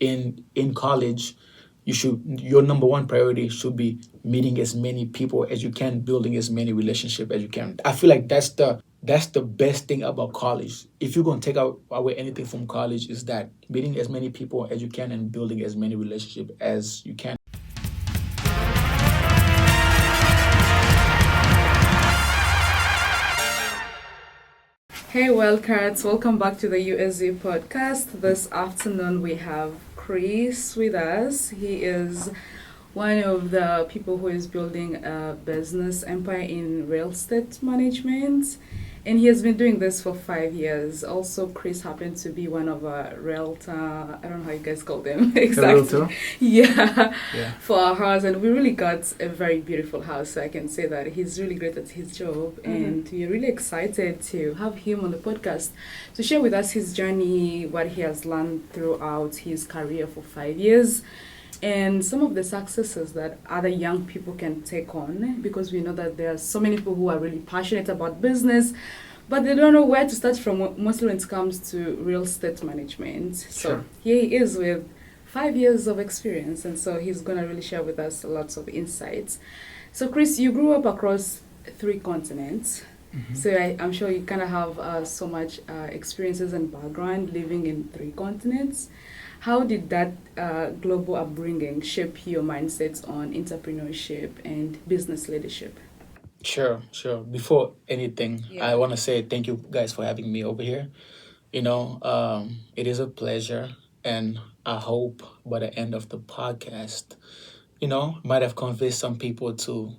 in college, your number one priority should be meeting as many people as you can, building as many relationships as you can. I feel like that's the best thing about college. If you're gonna take away anything from college, is that meeting as many people as you can and building as many relationships as you can. Hey, Wildcats, welcome back to the UAZ Podcast. This afternoon we have Chris with us. He is one of the people who is building a business empire in real estate management. And he has been doing this for 5 years. Also, Chris happened to be one of a realtor, I don't know how you guys call them exactly. Realtor? Yeah, Yeah. for our house. And we really got a very beautiful house. So I can say that he's really great at his job. And we're really excited to have him on the podcast to share with us his journey, what he has learned throughout his career for 5 years, and some of the successes that other young people can take on, because we know that there are so many people who are really passionate about business, but they don't know where to start from, mostly when it comes to real estate management. So Sure. here he is with 5 years of experience, and so he's going to really share with us lots of insights. So Chris, you grew up across 3 continents. So I'm sure you kind of have so much experiences and background living in 3 continents. How did that global upbringing shape your mindsets on entrepreneurship and business leadership? Sure. Before anything, Yeah. I want to say thank you guys for having me over here. It is a pleasure, and I hope by the end of the podcast, might have convinced some people to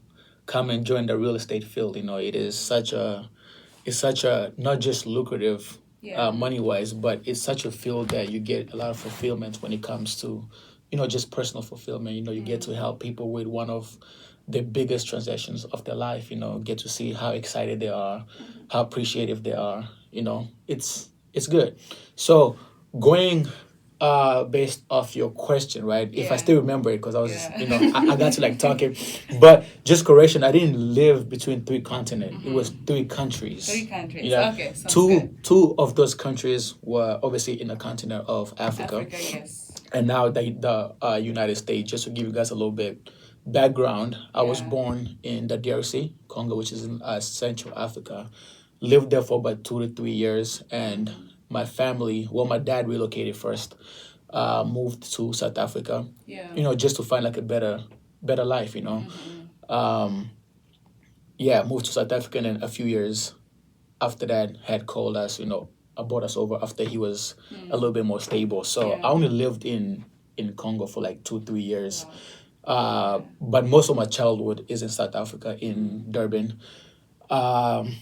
come and join the real estate field. It's such a not just lucrative Yeah. money wise, but it's such a field that you get a lot of fulfillment when it comes to, just personal fulfillment. You get to help people with one of the biggest transactions of their life. Get to see how excited they are, how appreciative they are. It's good. So going based off your question, right? If I Yeah. still remember it, because I was, Yeah. I got to like talking, but just correction, I didn't live between 3 continents. It was 3 countries. 3 countries. Yeah. Okay, sounds two good. two of those countries were obviously in the continent of Africa, Africa, yes. and now the United States. Just to give you guys a little bit background, I was Yeah. born in the DRC, Congo, which is in Central Africa. Lived there for about 2 to 3 years, and my family, well, my dad relocated first, moved to South Africa, Yeah. just to find like a better life. Um, yeah, moved to South Africa, and then a few years after that had called us, brought us over after he was a little bit more stable. So Yeah. I only lived in Congo for like 3 years. Wow. But most of my childhood is in South Africa, in Durban. Um,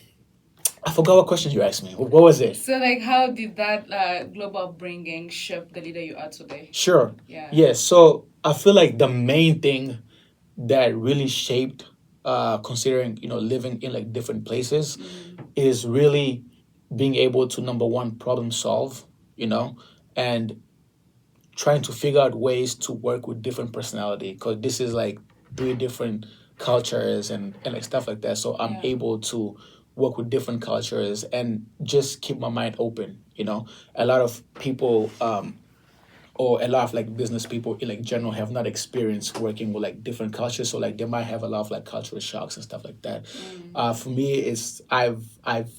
I forgot what question you asked me. What was it? So, like, how did that global upbringing shape the leader you are today? Sure. Yeah. Yeah. So I feel like the main thing that really shaped, considering living in like different places, is really being able to, number one, problem solve, and trying to figure out ways to work with different personality, because this is like 3 different cultures and like stuff like that. So I'm Yeah. able to work with different cultures and just keep my mind open. A lot of people, or a lot of like business people in like general, have not experienced working with like different cultures, so like they might have a lot of like cultural shocks and stuff like that. For me, it's I've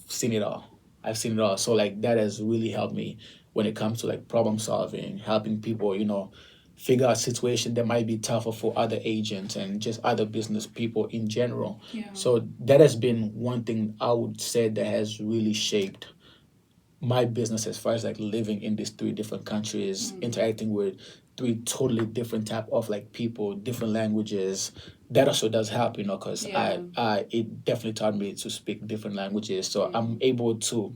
seen it all. So like that has really helped me when it comes to like problem solving, helping people, figure out situation that might be tougher for other agents and just other business people in general. Yeah. So that has been one thing I would say that has really shaped my business, as far as like living in these 3 different countries, interacting with 3 totally different type of like people, different languages. That also does help, because Yeah. I it definitely taught me to speak different languages. So I'm able to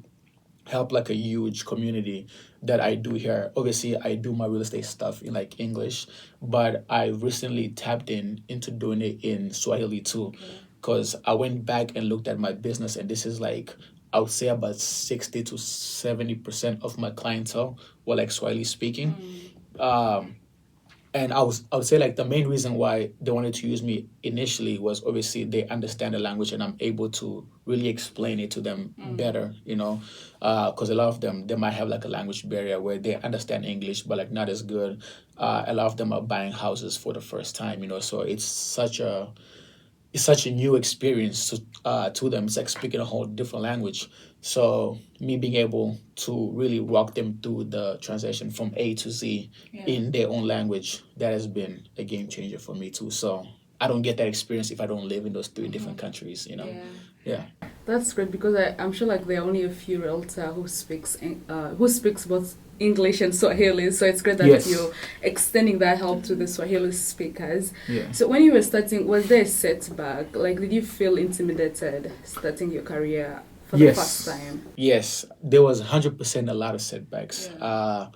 help like a huge community that I do here. Obviously, I do my real estate stuff in like English, but I recently tapped into doing it in Swahili too, because I went back and looked at my business, and this is like, I would say about 60 to 70% of my clientele were like Swahili speaking. Um, And I would say like the main reason why they wanted to use me initially was obviously they understand the language and I'm able to really explain it to them better, because a lot of them they might have like a language barrier where they understand English but like not as good. A lot of them are buying houses for the first time, so it's such a new experience to them. It's like speaking a whole different language. So me being able to really walk them through the transition from A to Z in their own language, that has been a game changer for me too. So I don't get that experience if I don't live in those three different countries. Yeah. That's great because I'm sure like there are only a few realtor who speaks both English and Swahili. So it's great that Yes. you're extending that help to the Swahili speakers. Yeah. So when you were starting, was there a setback? Like, did you feel intimidated starting your career for the Yes. first time? Yes, there was 100% a lot of setbacks. I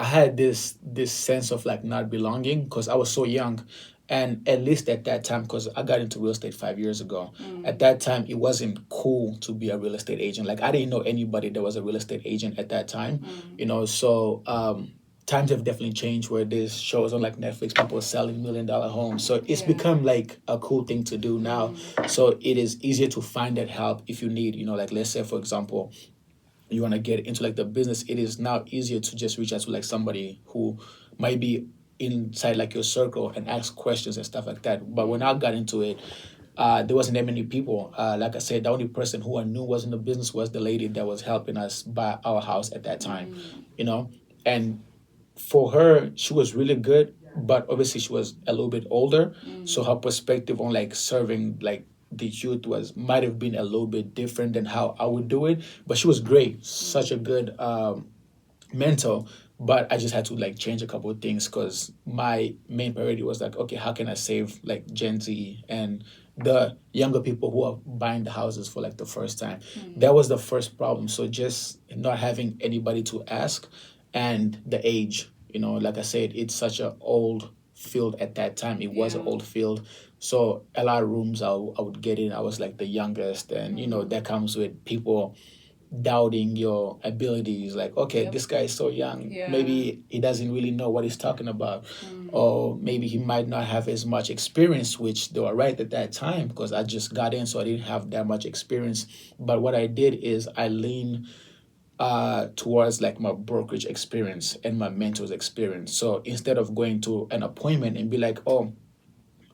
had this sense of like not belonging because I was so young, and at least at that time, because I got into real estate 5 years ago. At that time, it wasn't cool to be a real estate agent. Like I didn't know anybody that was a real estate agent at that time. So times have definitely changed where there's shows on like Netflix, people selling $1 million homes. So it's become like a cool thing to do now. So it is easier to find that help if you need, like let's say for example, you want to get into like the business, it is now easier to just reach out to like somebody who might be inside like your circle and ask questions and stuff like that. But when I got into it, there wasn't that many people. Like I said, the only person who I knew was in the business was the lady that was helping us buy our house at that time, and for her, she was really good, but obviously she was a little bit older, so her perspective on like serving like the youth was might have been a little bit different than how I would do it. But she was great, such a good mentor. But I just had to like change a couple of things because my main priority was like, okay, how can I save like Gen Z and the younger people who are buying the houses for like the first time? That was the first problem. So just not having anybody to ask and the age, like I said, it's such an old field at that time. It was an old field. So a lot of rooms I would get in. I was like the youngest, and that comes with people doubting your abilities. Like, okay, this guy is so young. Maybe he doesn't really know what he's talking about, or maybe he might not have as much experience, which they were right at that time because I just got in, so I didn't have that much experience. But what I did is I leaned towards like my brokerage experience and my mentor's experience. So instead of going to an appointment and be like, oh,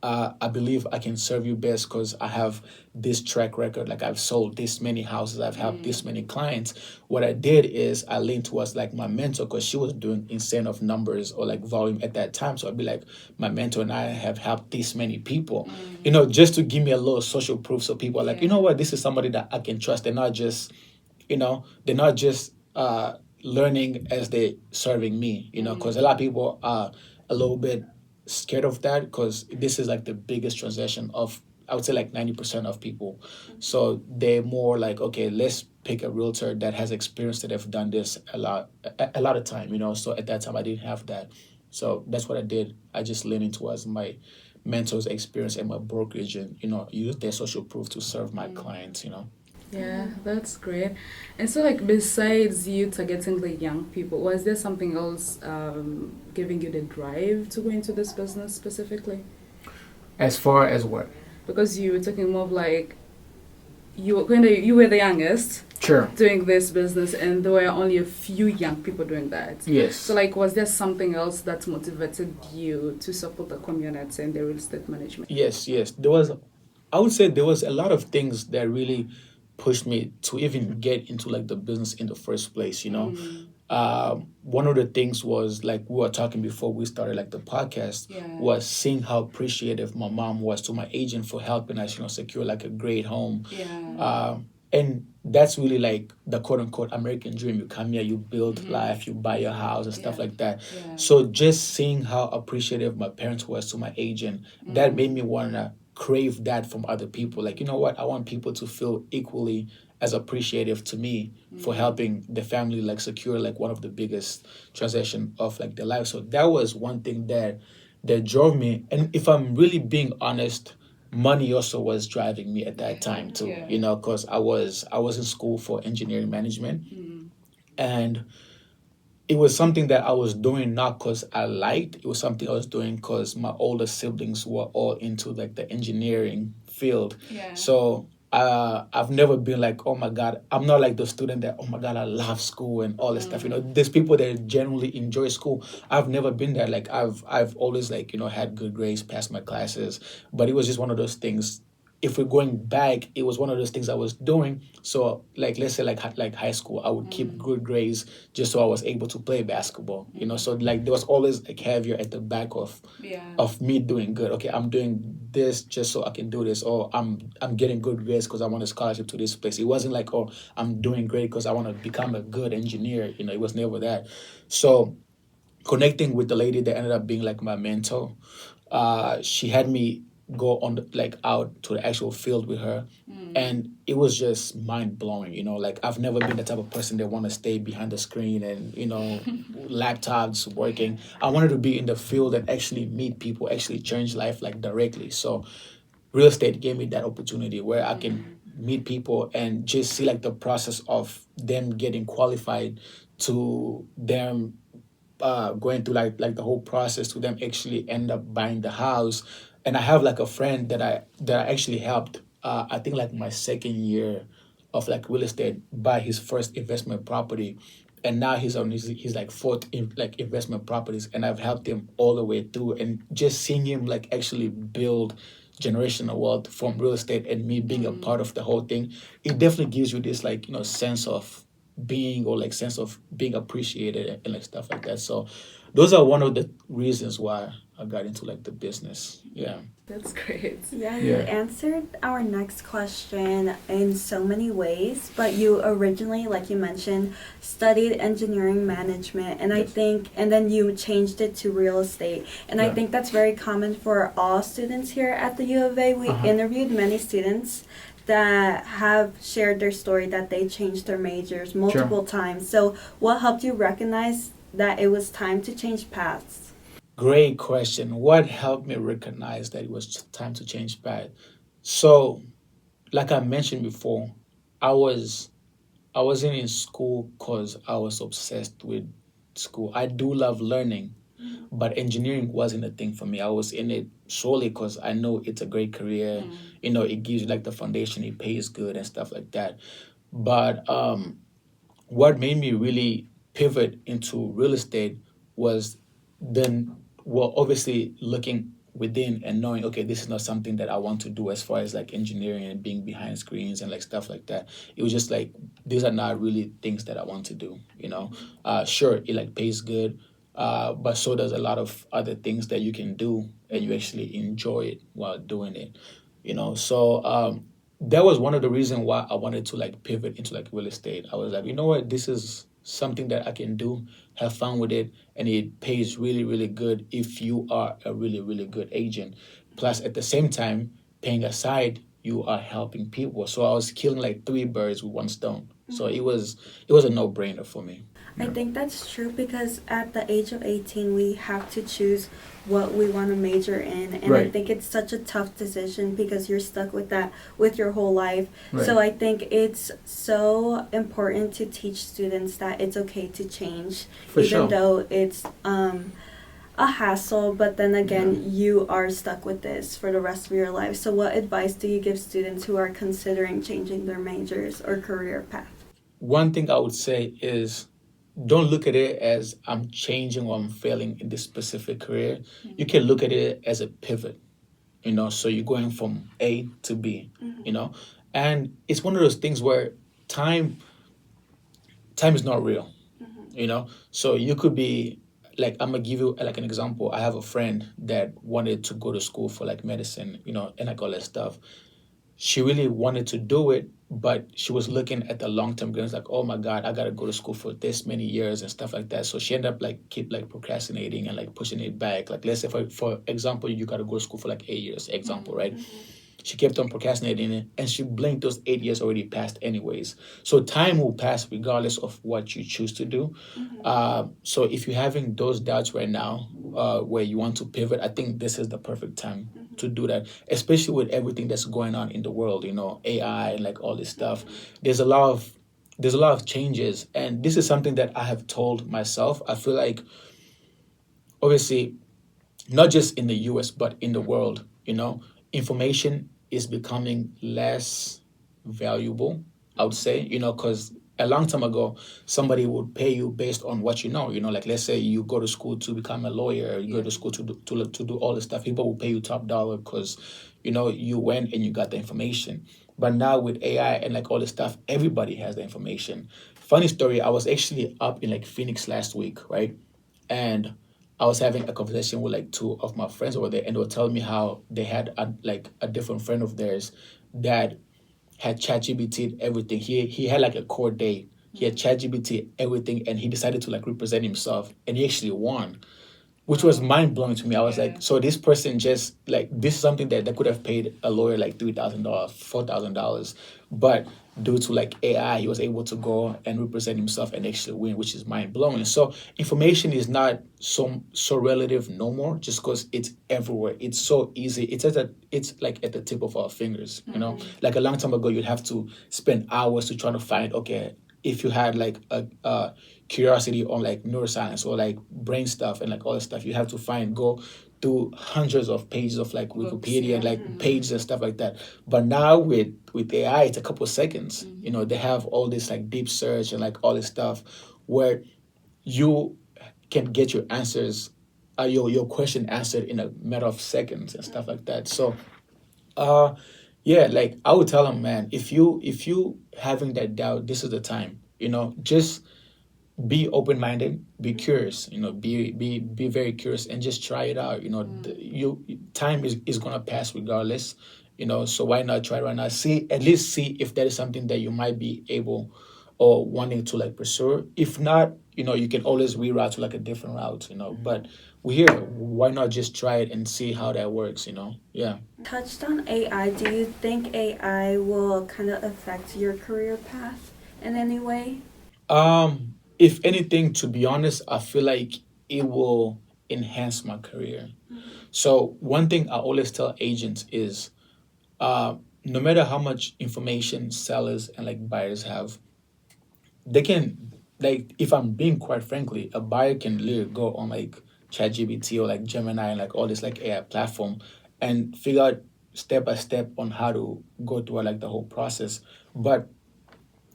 I believe I can serve you best because I have this track record. Like I've sold this many houses, I've helped this many clients. What I did is I leaned towards like my mentor because she was doing insane of numbers or like volume at that time. So I'd be like, my mentor and I have helped this many people, just to give me a little social proof. So people are like, you know what, this is somebody that I can trust. They're not just learning as they serving me, because a lot of people are a little bit scared of that because this is like the biggest transaction of, I would say like 90% of people. So they're more like, okay, let's pick a realtor that has experience, that have done this a lot of time, So at that time I didn't have that. So that's what I did. I just leaned towards my mentor's experience and my brokerage and, use their social proof to serve my clients. Yeah, that's great. And so, like, besides you targeting the young people, was there something else giving you the drive to go into this business specifically? As far as what? Because you were talking more of like you were the youngest Sure. doing this business, and there were only a few young people doing that. Yes. So, like, was there something else that motivated you to support the community and the real estate management? Yes. I would say there was a lot of things that really pushed me to even get into like the business in the first place. One of the things was like we were talking before we started like the podcast, was seeing how appreciative my mom was to my agent for helping us, secure like a great home. And that's really like the quote unquote American dream. You come here, you build life, you buy your house and stuff like that. So just seeing how appreciative my parents was to my agent, that made me want to crave that from other people. Like, you know what? I want people to feel equally as appreciative to me for helping the family like secure like one of the biggest transaction of like their life. So that was one thing that drove me. And if I'm really being honest, money also was driving me at that time too. Because I was in school for engineering management, and it was something that I was doing not because I liked. It was something I was doing because my older siblings were all into like the engineering field. Yeah. So I've never been like, oh my God, I'm not like the student that, oh my God, I love school and all this stuff. You know, there's people that genuinely enjoy school. I've never been there. Like I've always like, you know, had good grades, passed my classes, but it was just one of those things. If we're going back, it was one of those things I was doing. So, like, let's say, like high school, I would keep good grades just so I was able to play basketball. You know, so like there was always a caveat at the back Yeah. of me doing good. Okay, I'm doing this just so I can do this, or I'm getting good grades because I want a scholarship to this place. It wasn't like, oh, I'm doing great because I want to become a good engineer. You know, it was never that. So connecting with the lady that ended up being like my mentor, she had me go on like out to the actual field with her, and it was just mind blowing. You know, like I've never been the type of person that want to stay behind the screen and, you know, laptops working. I wanted to be in the field and actually meet people, actually change life like directly. So real estate gave me that opportunity where I can meet people and just see like the process of them getting qualified to them going through like the whole process to them actually end up buying the house. And I have like a friend that I actually helped. I think like my second year of like real estate buy his first investment property, and now he's on his like fourth like investment properties, and I've helped him all the way through. And just seeing him like actually build generational wealth from real estate and me being a part of the whole thing, it definitely gives you this like, you know, sense of being, or like sense of being appreciated and like stuff like that. So those are one of the reasons why I got into like the business. Yeah. That's great. Yeah, you Yeah. answered our next question in so many ways, but you originally, like you mentioned, studied engineering management, and I Yes. think, and then you changed it to real estate. And I Yeah. think that's very common for all students here at the U of A. We interviewed many students that have shared their story that they changed their majors multiple times. So, what helped you recognize that it was time to change paths? Great question. What helped me recognize that it was time to change path? So, like I mentioned before, I was I wasn't in school because I was obsessed with school. I do love learning, but engineering wasn't a thing for me. I was in it solely because I know it's a great career. You know, it gives you like the foundation, it pays good and stuff like that. But what made me really pivot into real estate was then, well, obviously looking within and knowing, okay, this is not something that I want to do as far as like engineering and being behind screens and like stuff like that. It was just like, these are not really things that I want to do, you know. Sure, it like pays good, but so does a lot of other things that you can do and you actually enjoy it while doing it, you know. So that was one of the reasons why I wanted to like pivot into like real estate. I was like, you know what, this is something that I can do, have fun with it, and it pays really, really good if you are a really, really good agent. Plus, at the same time, paying aside, you are helping people. So I was killing like three birds with one stone. So it was a no brainer for me. I think that's true because at the age of 18, we have to choose what we want to major in. And I Right. think it's such a tough decision because you're stuck with that with your whole life. Right. So I think it's so important to teach students that it's okay to change, For even sure. though it's a hassle. But then again, you are stuck with this for the rest of your life. So what advice do you give students who are considering changing their majors or career path? One thing I would say is, don't look at it as I'm changing or I'm failing in this specific career. You can look at it as a pivot, you know. So you're going from A to B, you know. And it's one of those things where time time is not real, you know. So you could be like, I'm gonna give you like an example. I have a friend that wanted to go to school for like medicine, you know, and like all that stuff. She really wanted to do it, but she was looking at the long term goals, like, oh my God, I gotta go to school for this many years and stuff like that. So she ended up like keep like procrastinating and like pushing it back. Like, let's say for example, you gotta go to school for like 8 years, example, right? She kept on procrastinating it, and she blinked, those 8 years already passed anyways. So time will pass regardless of what you choose to do. So if you're having those doubts right now, where you want to pivot, I think this is the perfect time to do that, especially with everything that's going on in the world, you know, AI and like all this stuff. There's a lot of there's a lot of changes, and this is something that I have told myself. I feel like, obviously, not just in the US, but in the world, information is becoming less valuable, I would say, because a long time ago, somebody would pay you based on what like let's say you go to school to become a lawyer, you go to school to do all this stuff. People will pay you top dollar because, you went and you got the information. But now with AI and like all this stuff, everybody has the information. Funny story, I was actually up in like Phoenix last week, right? And I was having a conversation with like two of my friends over there, and they were telling me how they had a different friend of theirs that had ChatGPT everything. He had like a court date. He had ChatGPT everything, and he decided to like represent himself, and he actually won, which was mind blowing to me. I was like, so this person just like this is something that they could have paid a lawyer like $3,000, $4,000, but due to like AI, he was able to go and represent himself and actually win, which is mind blowing. So information is not so relative no more, just because it's everywhere. It's so easy. It's like at the tip of our fingers. Like a long time ago, you'd have to spend hours to try to find, okay, if you had like a curiosity on like neuroscience or like brain stuff and like all this stuff, you have to go through hundreds of pages of like Wikipedia and like pages and stuff like that. But now with AI, it's a couple of seconds. They have all this like deep search and like all this stuff where you can get your answers, your question answered in a matter of seconds and stuff like that. So yeah, like I would tell them, man, if you having that doubt, this is the time. Just be open minded, be curious. Be very curious and just try it out. Time is gonna pass regardless. So why not try right now? At least see if that is something that you might be able or wanting to like pursue. If not, you can always reroute to like a different route. But we're here. Why not just try it and see how that works? Yeah. Touched on AI. Do you think AI will kind of affect your career path in any way? If anything, to be honest, I feel like it will enhance my career. So one thing I always tell agents is, no matter how much information sellers and like buyers have, they can, like, if I'm being quite frankly, a buyer can literally go on like ChatGPT or like Gemini and like all this like AI platform and figure out step by step on how to go through like the whole process. But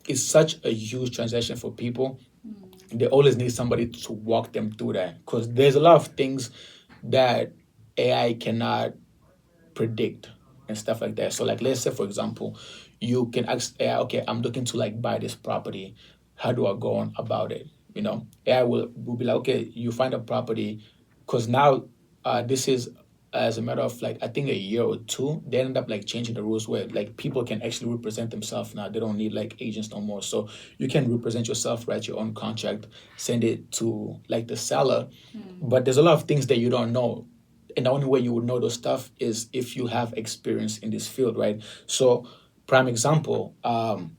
it's such a huge transaction for people. They always need somebody to walk them through that, because there's a lot of things that AI cannot predict and stuff like that. So like let's say for example, you can ask AI, okay, I'm looking to like buy this property. How do I go on about it? AI will be like, okay, you find a property, because now this is as a matter of like I think a year or two, they ended up like changing the rules where like people can actually represent themselves now. They don't need like agents no more. So you can represent yourself, write your own contract, send it to like the seller. But there's a lot of things that you don't know. And the only way you would know those stuff is if you have experience in this field, right? So prime example, I'm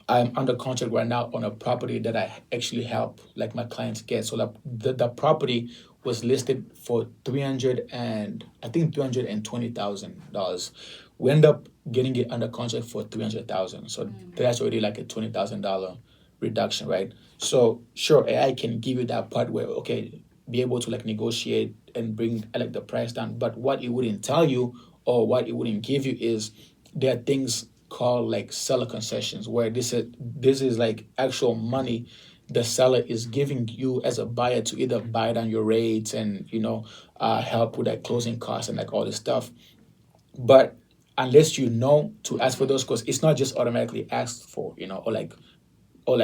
under contract right now on a property that I actually help like my clients get. So like the property was listed for $320,000. We end up getting it under contract for $300,000. So that's already like a $20,000 reduction, right? So sure, AI can give you that part where okay, be able to like negotiate and bring like the price down. But what it wouldn't tell you or what it wouldn't give you is there are things called like seller concessions, where this is like actual money the seller is giving you as a buyer to either buy down your rates and help with like closing costs and like all this stuff. But unless you know to ask for those, because it's not just automatically asked for, or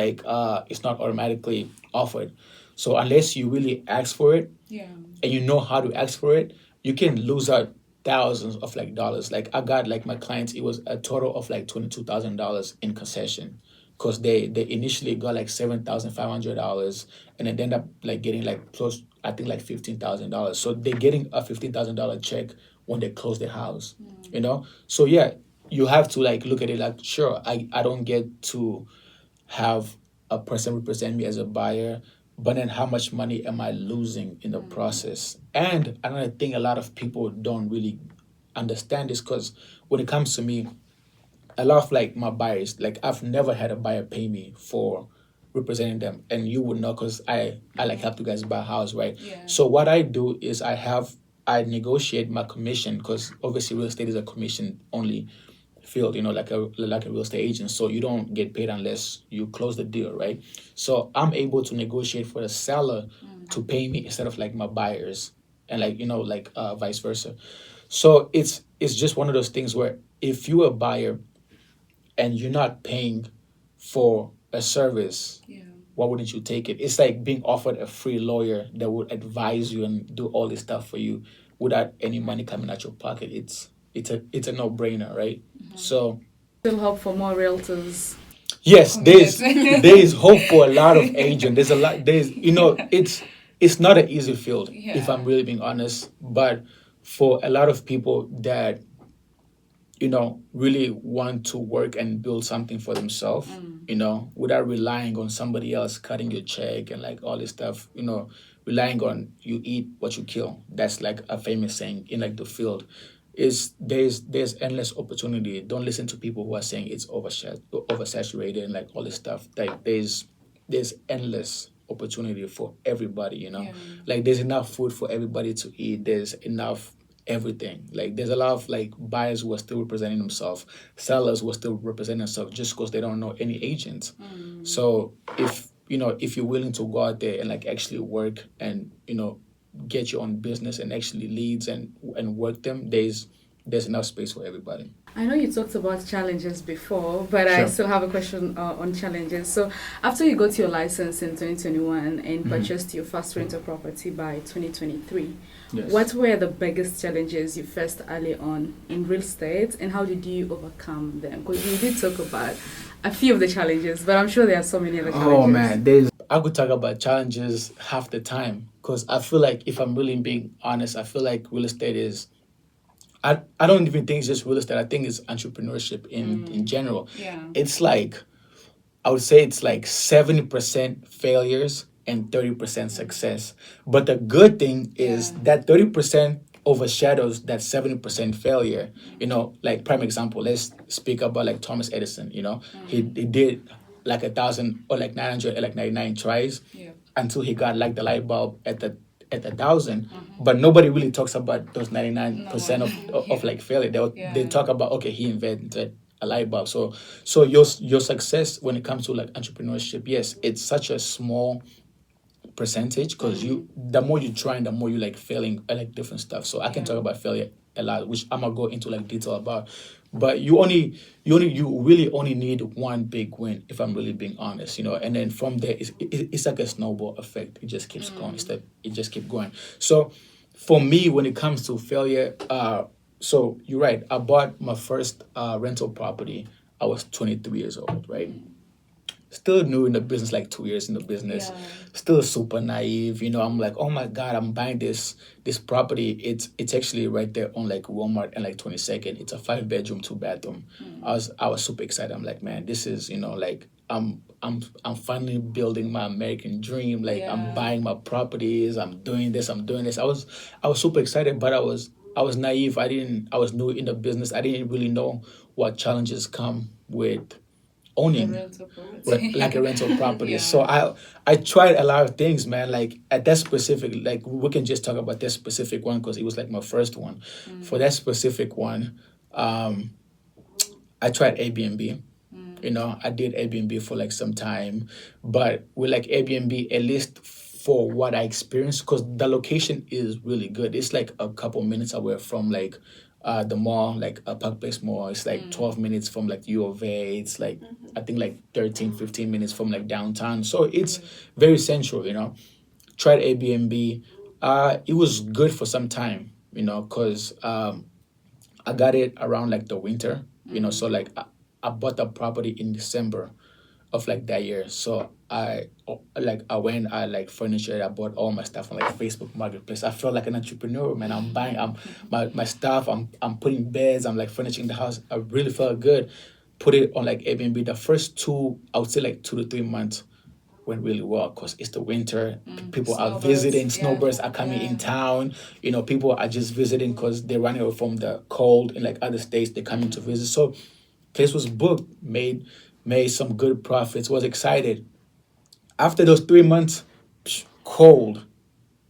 it's not automatically offered. So unless you really ask for it, and you know how to ask for it, you can lose out thousands of like dollars. Like I got like my clients, it was a total of like $22,000 in concession, because they initially got like $7,500, and then they end up like getting like close, I think like $15,000. So they're getting a $15,000 check when they close the house, So yeah, you have to like look at it like, sure, I don't get to have a person represent me as a buyer, but then how much money am I losing in the process? And another thing, a lot of people don't really understand this, because when it comes to me, a lot of like my buyers, like I've never had a buyer pay me for representing them, and you would know because I like help you guys buy a house, right? Yeah. So what I do is I negotiate my commission, because obviously real estate is a commission only field, like a real estate agent. So you don't get paid unless you close the deal, right? So I'm able to negotiate for the seller to pay me instead of like my buyers, and like vice versa. So it's just one of those things where if you're a buyer and you're not paying for a service, Yeah. why wouldn't you take it? It's like being offered a free lawyer that would advise you and do all this stuff for you without any money coming out your pocket. It's a no-brainer, right? So Still hope for more realtors. yes, Yes. there is hope for a lot of agents. There's a lot. It's not an easy field, if I'm really being honest. But for a lot of people that really want to work and build something for themselves, without relying on somebody else cutting your check and like all this stuff, relying on you eat what you kill. That's like a famous saying in like the field. Is there's endless opportunity. Don't listen to people who are saying it's oversaturated and like all this stuff. Like there's endless opportunity for everybody, like there's enough food for everybody to eat. There's enough everything. Like there's a lot of like buyers who are still representing themselves, sellers who are still representing themselves just because they don't know any agents. So if you're willing to go out there and like actually work and get your own business and actually leads and work them, there's enough space for everybody. I know you talked about challenges before, but I Sure. still have a question on challenges. So after you got your license in 2021 and purchased your first rental property by 2023, Yes. what were the biggest challenges you faced early on in real estate, and how did you overcome them? Because you did talk about a few of the challenges, but I'm sure there are so many other challenges. Oh man, I could talk about challenges half the time, because I feel like, if I'm really being honest, I feel like real estate is, I don't even think it's just real estate. I think it's entrepreneurship in general. Yeah. It's like, I would say it's like 70% failures and 30% success. But the good thing is that 30% overshadows that 70% failure. Like prime example, let's speak about like Thomas Edison. He did like 1,000 or like 900 or like 99 tries until he got like the light bulb at the 1,000. But nobody really talks about those 99% of like failure. They talk about, okay, he invented a light bulb. So your success when it comes to like entrepreneurship, yes, it's such a small percentage, because the more you try and the more you like failing at like different stuff. So I can talk about failure a lot, which I'm gonna go into like detail about. But you really only need one big win, if I'm really being honest, and then from there it's like a snowball effect. It just keeps going. It just keeps going. So for me, when it comes to failure, so you're right. I bought my first rental property. I was 23 years old, right? Still new in the business, like 2 years in the business. Still super naive, I'm like, oh my God, I'm buying this property. It's actually right there on like Walmart and like 22nd. It's a 5-bedroom, 2-bathroom. I was super excited. I'm like, man, this is like I'm finally building my American dream. Like I'm buying my properties. I'm doing this. I was super excited, but I was naive. I was new in the business. I didn't really know what challenges come with owning like a rental property. So I tried a lot of things, man. Like at that specific, like we can just talk about that specific one because it was like my first one. For that specific one, I tried Airbnb. I did Airbnb for like some time, but with like Airbnb, at least for what I experienced, because the location is really good. It's like a couple minutes away from like the mall, like a Park Place Mall. It's like 12 minutes from like U of A. It's like, I think like 13, 15 minutes from like downtown. So it's very central, Tried Airbnb. It was good for some time, because I got it around like the winter, so like I bought the property in December of like that year. So I went, I like furniture, I bought all my stuff on like Facebook Marketplace. I felt like an entrepreneur, man. I'm buying my stuff, I'm putting beds, I'm like furnishing the house. I really felt good. Put it on like Airbnb. The first I would say like 2 to 3 months went really well, because it's the winter. People are visiting, snowbirds are coming in town. People are just visiting because they're running away from the cold in like other states. They're coming to visit. So Place was booked, made some good profits, was excited. After those 3 months, cold,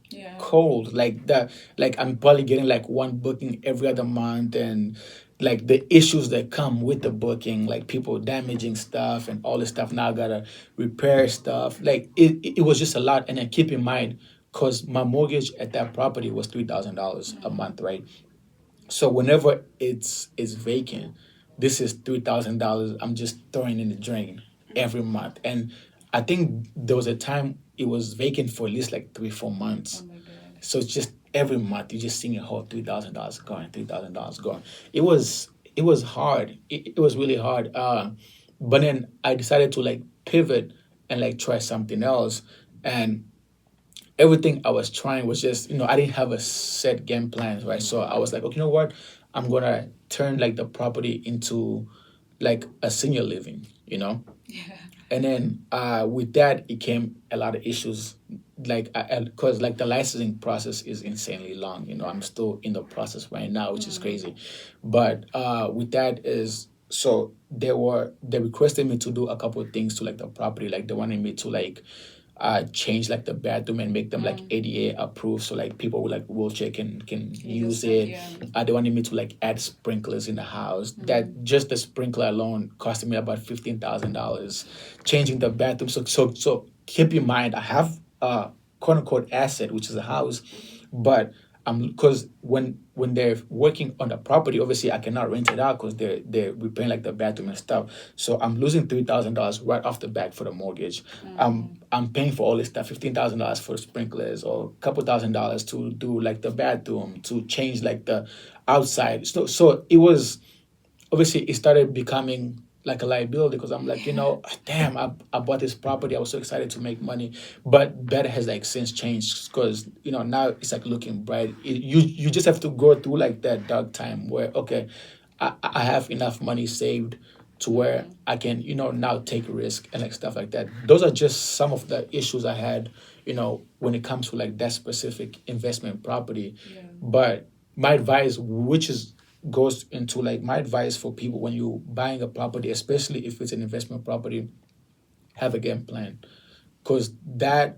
Yeah. cold. Like that, like I'm probably getting like one booking every other month, and like the issues that come with the booking, like people damaging stuff and all this stuff. Now I gotta repair stuff. Like it was just a lot. And then keep in mind, cause my mortgage at that property was $3,000 a month, right? So whenever it's vacant, this is $3,000 I'm just throwing in the drain every month. And I think there was a time it was vacant for at least like 3 4 months. Oh my God. So it's just every month you just seeing a whole $3,000 going, $3,000 going. It was hard. It was really hard. But then I decided to like pivot and like try something else. And everything I was trying was just, I didn't have a set game plan, right? So I was like, okay, you know what? I'm gonna turn like the property into like a senior living, Yeah. and then with that, it came a lot of issues, like because like the licensing process is insanely long. I'm still in the process right now, which is crazy. But with that is so they requested me to do a couple of things to like the property, like they wanted me to like change like the bathroom and make them like ADA approved, so like people with like wheelchair can use it. Yeah. They wanted me to like add sprinklers in the house. That just the sprinkler alone costed me about $15,000. Changing the bathroom. So keep in mind, I have a quote unquote asset, which is a house, but because when they're working on the property, obviously I cannot rent it out because they're repairing like the bathroom and stuff. So I'm losing $3,000 right off the bat for the mortgage. I'm paying for all this stuff, $15,000 for sprinklers or a couple $1,000 to do like the bathroom, to change like the outside. So it was obviously it started becoming like a liability because I'm like, damn, I bought this property. I was so excited to make money, but that has like since changed because now it's like looking bright. You just have to go through like that dark time where okay, I have enough money saved to where I can now take risk and like stuff like that. Those are just some of the issues I had when it comes to like that specific investment property. Yeah. But my advice, which is goes into like my advice for people when you're buying a property, especially if it's an investment property, have a game plan, because that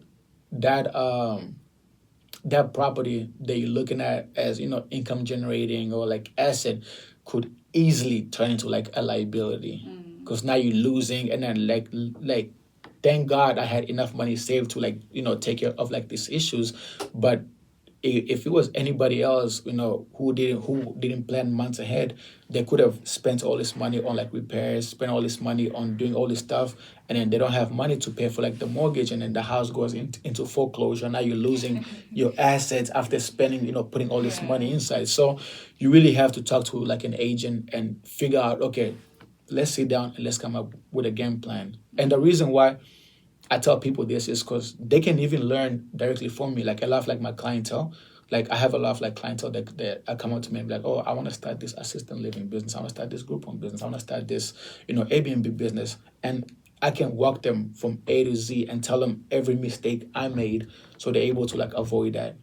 property that you're looking at as income generating or like asset could easily turn into like a liability, because now you're losing. And then like thank God I had enough money saved to like take care of like these issues. But if it was anybody else, who didn't plan months ahead, they could have spent all this money on like repairs, spent all this money on doing all this stuff, and then they don't have money to pay for like the mortgage, and then the house goes into foreclosure. Now you're losing your assets after spending, putting all this money inside. So you really have to talk to like an agent and figure out, okay, let's sit down and let's come up with a game plan. And the reason why I tell people this is because they can even learn directly from me. Like a lot of like my clientele, like I have a lot of like clientele that come up to me and be like, oh, I want to start this assistant living business. I want to start this group home business. I want to start this, Airbnb business. And I can walk them from A to Z and tell them every mistake I made, so they're able to like avoid that,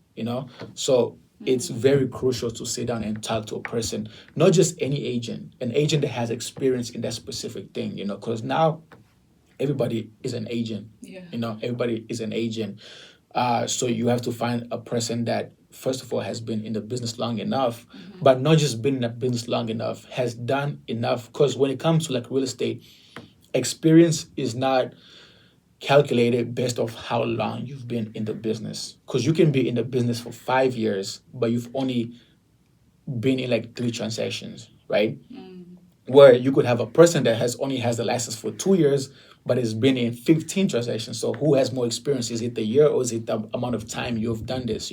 So it's very crucial to sit down and talk to a person, not just any agent, an agent that has experience in that specific thing, because now everybody is an agent. Yeah. Everybody is an agent. So you have to find a person that, first of all, has been in the business long enough, but not just been in the business long enough, has done enough. Because when it comes to like real estate, experience is not calculated based off how long you've been in the business. Because you can be in the business for 5 years, but you've only been in like 3 transactions, right? Where you could have a person that only has the license for 2 years, but has been in 15 transactions. So who has more experience? Is it the year or is it the amount of time you've done this,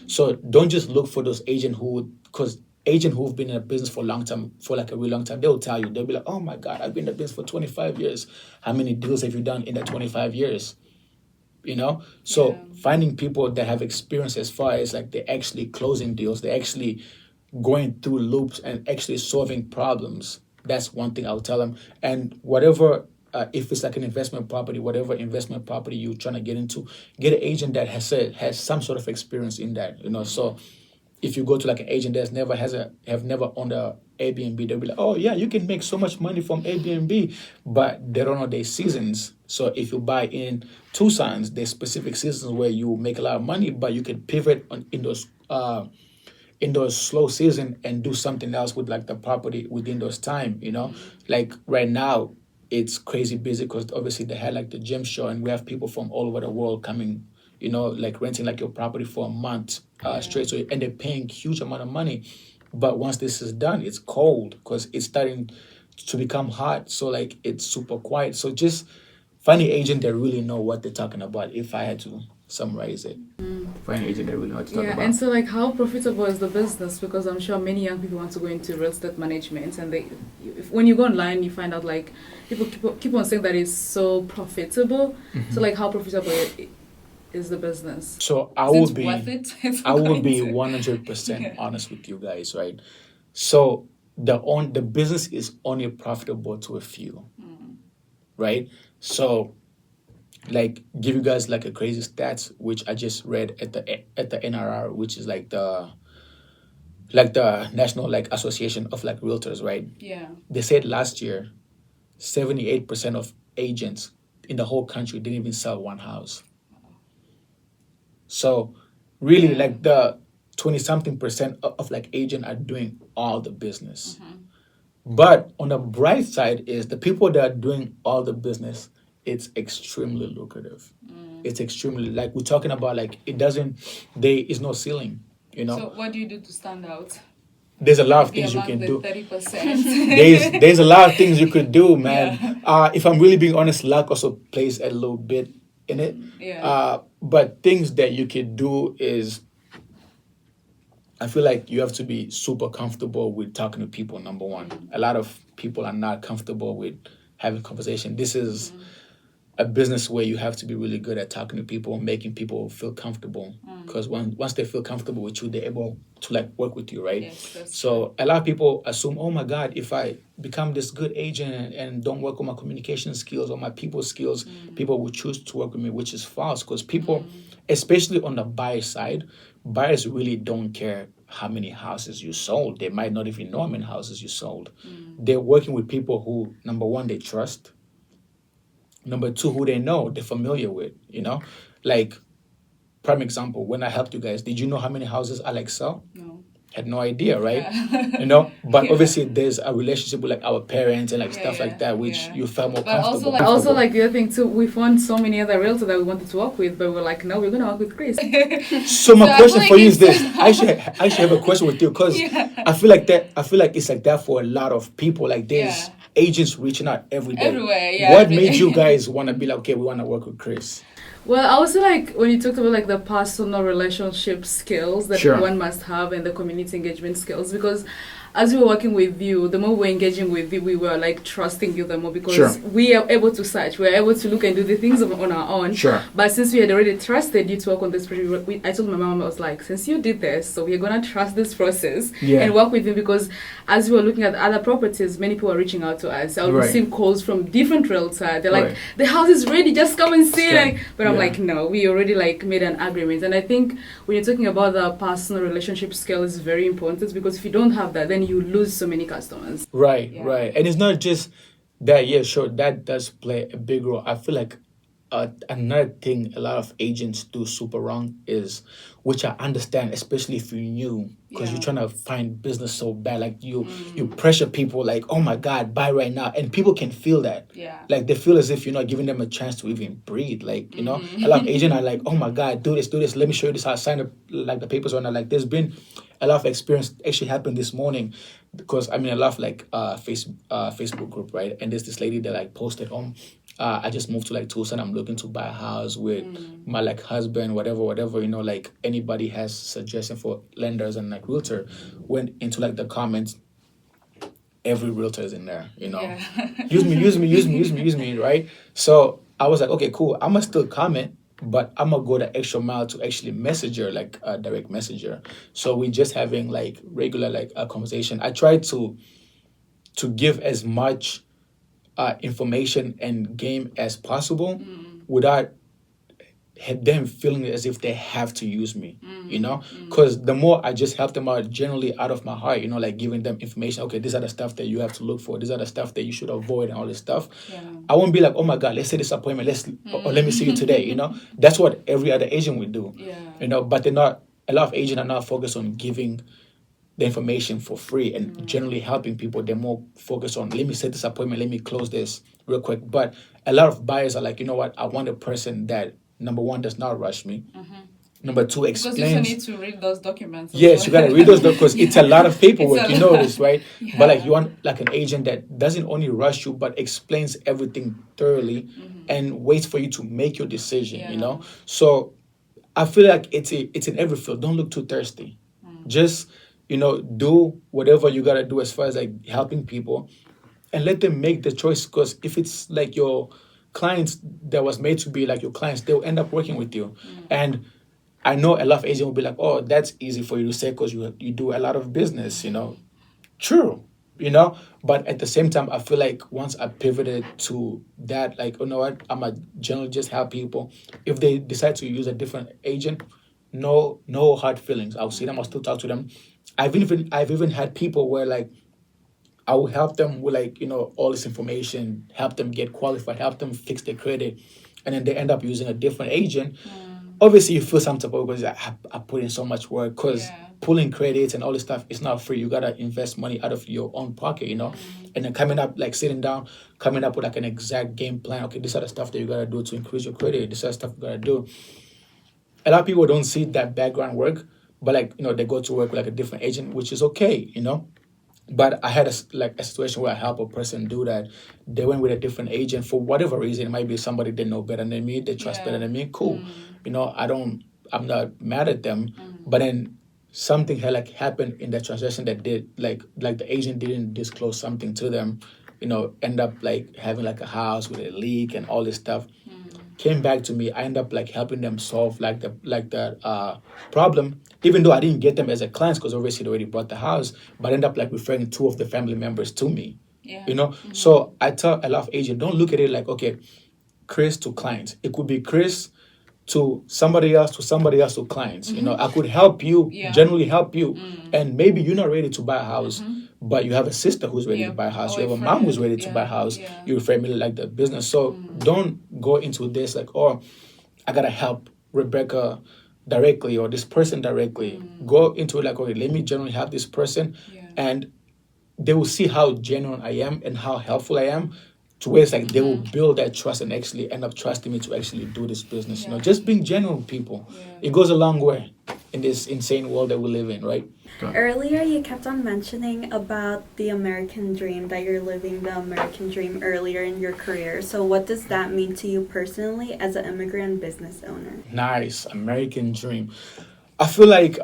So don't just look for those agents because agents who've been in a business for a long time, for like a really long time, they'll tell you, they'll be like, oh my God, I've been in the business for 25 years. How many deals have you done in that 25 years? So finding people that have experience as far as like they're actually closing deals, they're actually going through loops and actually solving problems. That's one thing I'll tell them. And whatever, if it's like an investment property, whatever investment property you're trying to get into, get an agent that has some sort of experience in that. So if you go to like an agent that's have never owned a Airbnb, they'll be like, oh yeah, you can make so much money from Airbnb, but they don't know their seasons. So if you buy in Tucson's, there's specific seasons where you make a lot of money, but you can pivot in those slow season and do something else with like the property within those time. Like right now it's crazy busy because obviously they had like the gym show, and we have people from all over the world coming, like renting like your property for a month straight. So and they're paying huge amount of money. But once this is done, it's cold because it's starting to become hot. So like it's super quiet. So just find an agent that really know what they're talking about. If I had to summarize it, find an agent that really know what to talk about. And so like how profitable is the business? Because I'm sure many young people want to go into real estate management, and when you go online, you find out like people keep on saying that it's so profitable. So like how profitable is the business? So I will be worth it? I will be 100% honest with you guys, right? So the business is only profitable to a few, right? So, like, give you guys like a crazy stats, which I just read at the NRR, which is like the National like Association of like Realtors, right? Yeah. They said last year, 78% of agents in the whole country didn't even sell one house. So really like the 20-something% of like agent are doing all the business. But on the bright side is the people that are doing all the business, it's extremely lucrative. It's extremely, like we're talking about, like there is no ceiling, So what do you do to stand out? There's a lot of things you can do. 30%. There's a lot of things you could do, man. If I'm really being honest, luck also plays a little bit in it. But things that you could do is, I feel like you have to be super comfortable with talking to people, number one. A lot of people are not comfortable with having conversation. This is a business where you have to be really good at talking to people and making people feel comfortable. Because once they feel comfortable with you, they're able to like work with you, right? Yes, so a lot of people assume, oh my God, if I become this good agent and don't work on my communication skills or my people skills, people will choose to work with me, which is false. Because people, especially on the buyer side, buyers really don't care how many houses you sold. They might not even know how many houses you sold. They're working with people who, number one, they trust. Number two, who they know, they're familiar with, Like, prime example, when I helped you guys, did you know how many houses I like sell? No. Had no idea, right? But obviously there's a relationship with like our parents and like stuff like that, which you felt more comfortable. But also like the other thing too, we found so many other realtors that we wanted to work with, but we're like, no, we're gonna work with Chris. So my question for you is this: I should have a question with you because I feel like it's like that for a lot of people. Like there's agents reaching out every day. Everywhere, What made you guys want to be like, okay, we want to work with Chris? Well, I also like when you talked about like the personal relationship skills that one must have and the community engagement skills, because as we were working with you, the more we're engaging with you, we were like trusting you the more because we are able to search, we're able to look and do the things on our own. But since we had already trusted you to work on this project, I told my mom, I was like, since you did this, so we're gonna trust this process and work with you, because as we were looking at other properties, many people are reaching out to us. I'll receive calls from different realtors. They're like, the house is ready, just come and see it. But I'm like, no, we already like made an agreement. And I think when you're talking about the personal relationship skill is very important, because if you don't have that, then you lose so many customers. Right. And it's not just that. That does play a big role. I feel like another thing a lot of agents do super wrong is, which I understand, especially if you're new, because you're trying to find business so bad, like you pressure people like, oh my God, buy right now, and people can feel that. Like they feel as if you're not giving them a chance to even breathe. Like a lot of agents are like, oh my God, do this, let me show you this, how I signed up like the papers on it. Like there's been a lot of experience actually happened this morning, because I mean, I love like Facebook group, right? And there's this lady that like posted on, I just moved to like Tucson, I'm looking to buy a house with my like husband, whatever, like anybody has suggestion for lenders, and like Realtor went into like the comments, every Realtor is in there, use me, right? So I was like, okay, cool, I'm gonna still comment, but I'm gonna go the extra mile to actually message her, like a direct messenger. So we just having like regular like a conversation. I try to give as much information and game as possible without them feeling as if they have to use me, you know, because the more I just help them out generally out of my heart, you know, like giving them information. Okay, these are the stuff that you have to look for. These are the stuff that you should avoid and all this stuff. Yeah. I won't be like, oh my God, let's set this appointment. Or let me see you today. You know, that's what every other agent would do. Yeah. You know, but they're not. A lot of agents are not focused on giving the information for free and generally helping people. They're more focused on, let me set this appointment, let me close this real quick. But a lot of buyers are like, you know what, I want a person that, number one, does not rush me. Number two, explains. Because you need to read those documents. Yes, you gotta read those because it's a lot of paperwork. You know this, right? Yeah. But like you want like an agent that doesn't only rush you, but explains everything thoroughly and waits for you to make your decision. Yeah. You know, so I feel like it's in every field. Don't look too thirsty. Just, you know, do whatever you gotta do as far as like helping people, and let them make the choice. Because if it's like your clients that was made to be like your clients, they'll end up working with you. And I know a lot of agents will be like, oh, that's easy for you to say because you do a lot of business, you know. True, you know. But at the same time, I feel like once I pivoted to that, like, you know what, I'm a generally just help people. If they decide to use a different agent, no hard feelings. I'll see them, I'll still talk to them. I've even had people where like I will help them with like, you know, all this information, help them get qualified, help them fix their credit, and then they end up using a different agent. Obviously, you feel some type of because I put in so much work because pulling credits and all this stuff is not free. You gotta invest money out of your own pocket, you know. And then coming up, like sitting down, coming up with like an exact game plan. Okay, these are the stuff that you gotta do to increase your credit. This are the stuff you gotta do. A lot of people don't see that background work, but like, you know, they go to work with like a different agent, which is okay, you know. But I had a situation where I helped a person do that. They went with a different agent for whatever reason. It might be somebody they know better than me, they trust better than me. Cool, you know. I'm not mad at them. But then something had like happened in the transaction that did like the agent didn't disclose something to them. You know, end up like having like a house with a leak and all this stuff. Came back to me. I end up like helping them solve like the problem, even though I didn't get them as a client because obviously they already bought the house. But I end up like referring two of the family members to me. Yeah. You know, so I tell a lot of agents, don't look at it like, okay, Chris to clients. It could be Chris to somebody else to clients. You know, I could help you, generally help you, and maybe you're not ready to buy a house. But you have a sister who's ready to buy a house. You have a mom who's ready to buy a house. You're family like the business. So don't go into this like, oh, I gotta help Rebecca directly or this person directly. Go into it like, okay, let me generally help this person, and they will see how genuine I am and how helpful I am. To where it's like they will build that trust and actually end up trusting me to actually do this business. You know, just being genuine with people, it goes a long way in this insane world that we live in, right? Earlier, you kept on mentioning about the American dream, that you're living the American dream earlier in your career. So what does that mean to you personally as an immigrant business owner? Nice. American dream. I feel like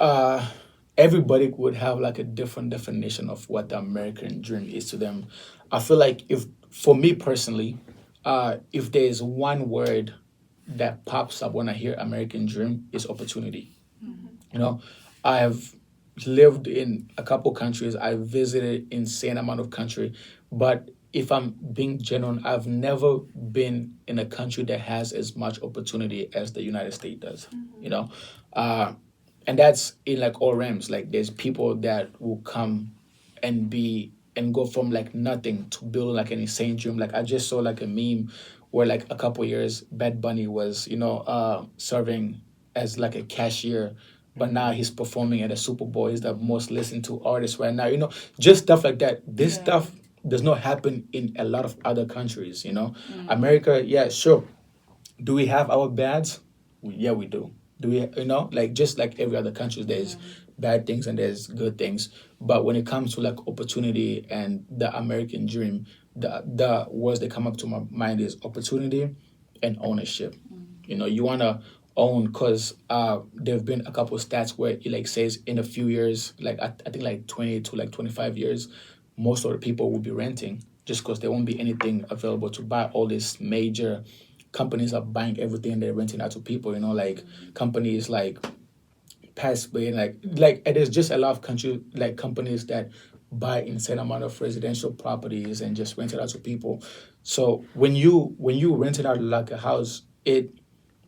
everybody would have like a different definition of what the American dream is to them. I feel like for me personally, if there's one word that pops up when I hear American dream, is opportunity. You know, I've lived in a couple countries. I visited insane amount of country, but if I'm being genuine, I've never been in a country that has as much opportunity as the United States does. You know, and that's in like all realms. Like there's people that will come and go from like nothing to build like an insane dream. Like I just saw like a meme where like a couple years Bad Bunny was, you know, serving as like a cashier, but now he's performing at a Super Bowl. He's the most listened to artist right now. You know, just stuff like that. This stuff does not happen in a lot of other countries. You know, America, yeah, sure. Do we have our bads? Yeah, we do. Do we, you know, like just like every other country, there's bad things and there's good things. But when it comes to like opportunity and the American dream, the words that come up to my mind is opportunity and ownership. You know, you want to own because there have been a couple of stats where it like says in a few years, like I think like 20 to like 25 years, most of the people will be renting just because there won't be anything available to buy. All these major companies are buying everything and they're renting out to people, you know, like companies like Passway, like there's just a lot of companies that buy insane amount of residential properties and just rent it out to people. So when you rent it out like a house, it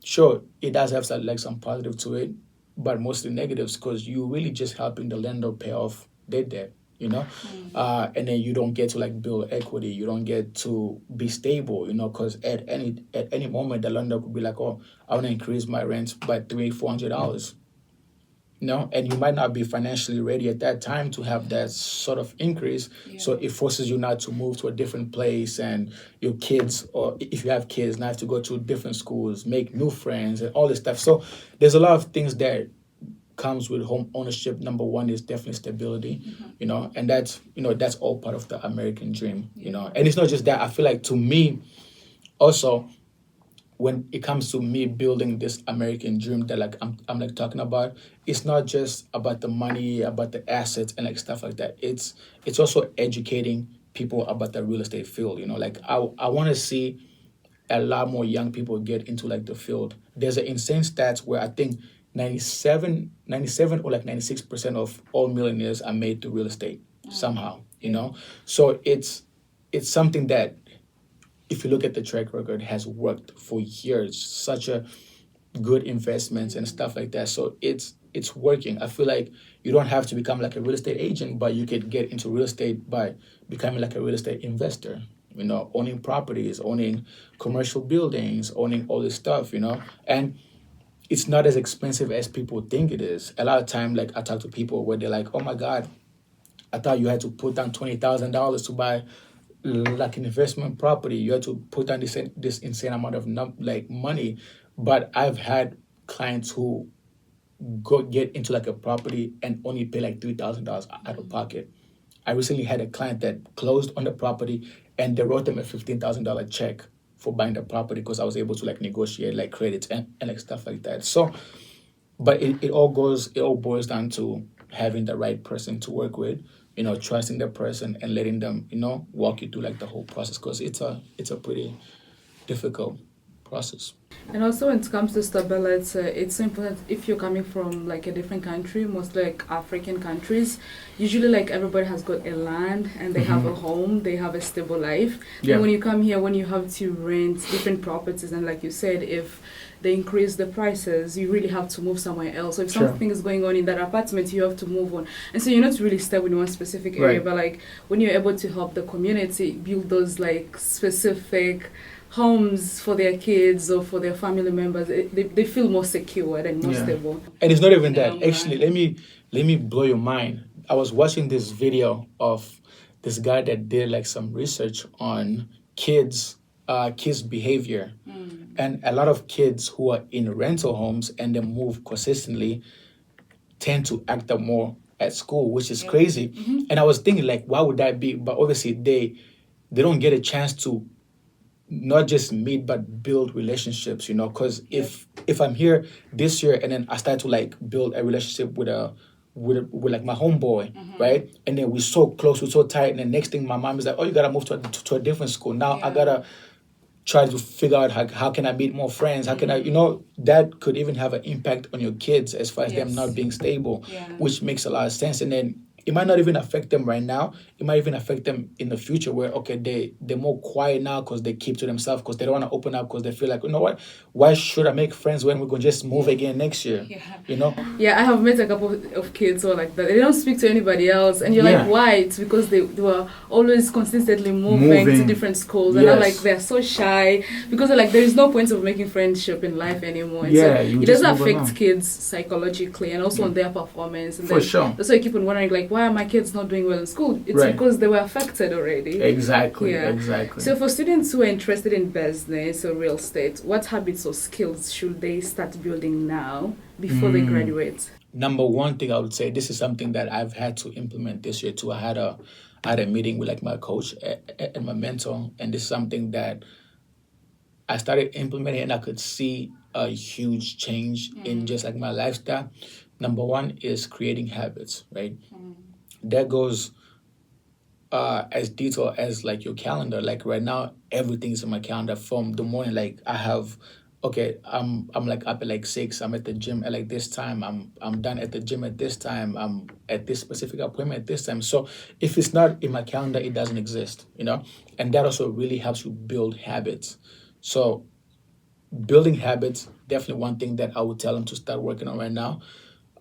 sure, it does have some positive to it, but mostly negatives because you really just helping the lender pay off their debt, and then you don't get to like build equity. You don't get to be stable, because at any moment the lender could be like, oh, I want to increase my rent by $300-400. And you might not be financially ready at that time to have that sort of increase. So it forces you now to move to a different place, and your kids, or if you have kids, now have to go to different schools, make new friends, and all this stuff. So there's a lot of things that comes with home ownership. Number one is definitely stability, and that's all part of the American dream, And it's not just that. I feel like, to me, also, when it comes to me building this American dream that like I'm like talking about, it's not just about the money, about the assets and like stuff like that. It's also educating people about the real estate field. Like I want to see a lot more young people get into like the field. There's an insane stats where I think 97 or like 96% of all millionaires are made through real estate somehow. So it's something that, if you look at the track record, has worked for years. Such a good investments and stuff like that. So it's working. I feel like you don't have to become like a real estate agent, but you could get into real estate by becoming like a real estate investor. Owning properties, owning commercial buildings, owning all this stuff. And it's not as expensive as people think it is. A lot of time, like I talk to people where they're like, "Oh my God, I thought you had to put down $20,000 to buy like an investment property. You had to put down this insane amount of money." But I've had clients who go get into like a property and only pay like $3,000 out of pocket. I recently had a client that closed on the property and they wrote them a $15,000 check for buying the property because I was able to like negotiate like credits and like stuff like that. So, but it all boils down to having the right person to work with, trusting the person and letting them, walk you through like the whole process, because it's a pretty difficult process. And also when it comes to stability, it's so important if you're coming from like a different country, mostly like African countries. Usually like everybody has got a land and they have a home, they have a stable life. Yeah. And when you come here, when you have to rent different properties, and like you said, if they increase the prices, you really have to move somewhere else. So if something is going on in that apartment, you have to move on. And so you're not really stable in one specific area, but like when you're able to help the community build those like specific homes for their kids or for their family members, they feel more secure and more stable. And it's not even that. Actually, let me blow your mind. I was watching this video of this guy that did like some research on kids behavior. And a lot of kids who are in rental homes and they move consistently tend to act up more at school, which is crazy. And I was thinking like, why would that be? But obviously they don't get a chance to not just meet but build relationships, because if I'm here this year and then I start to like build a relationship with like my homeboy, right? And then we're so close, we're so tight, and the next thing my mom is like, oh, you gotta move to a different school. Now I gotta try to figure out how can I meet more friends? How can I, that could even have an impact on your kids as far as them not being stable, which makes a lot of sense. And then it might not even affect them right now. It might even affect them in the future where, okay, they're more quiet now because they keep to themselves because they don't want to open up because they feel like, you know what, why should I make friends when we're going to just move again next year? Yeah, I have met a couple of kids who are like that. They don't speak to anybody else. And you're like, why? It's because they were always consistently moving to different schools. And I'm like, they're so shy because like there is no point of making friendship in life anymore. And so it does affect kids psychologically and also on their performance. And For sure. That's why you keep on wondering, like, why are my kids not doing well in school? It's because they were affected already. Exactly. So for students who are interested in business or real estate, what habits or skills should they start building now before they graduate? Number one thing I would say, this is something that I've had to implement this year too. I had a meeting with like my coach and my mentor, and this is something that I started implementing and I could see a huge change in just like my lifestyle. Number one is creating habits, right? That goes as detailed as like your calendar. Like right now, everything's in my calendar from the morning. Like I have, I'm like up at like 6. I'm at the gym at like this time. I'm done at the gym at this time. I'm at this specific appointment at this time. So if it's not in my calendar, it doesn't exist, And that also really helps you build habits. So building habits definitely one thing that I would tell them to start working on right now.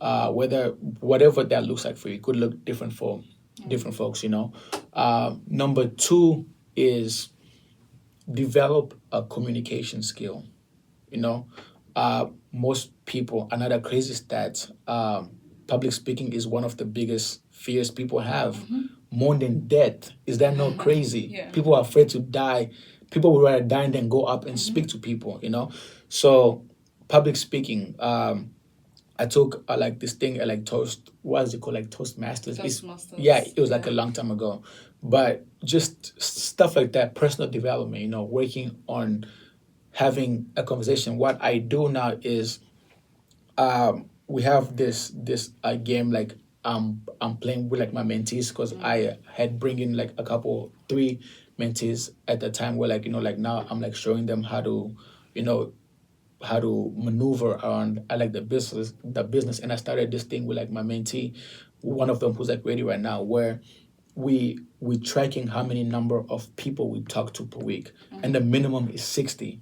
Whatever that looks like for you, it could look different for different folks. Number two is develop a communication skill. You know, most people, another crazy stat, public speaking is one of the biggest fears people have, more than death. Is that not crazy? Yeah. People are afraid to die. People would rather die than go up and speak to people. So public speaking, I took like this thing like what is it called, like Toastmasters? Yeah, it was like a long time ago, but just stuff like that, personal development, working on having a conversation. What I do now is we have this game, like I'm playing with like my mentees, because I had bring in like three mentees at the time, where like now I'm like showing them how to how to maneuver around like the business, and I started this thing with like my mentee, one of them who's like ready right now, where we tracking how many number of people we talk to per week, and the minimum is 60.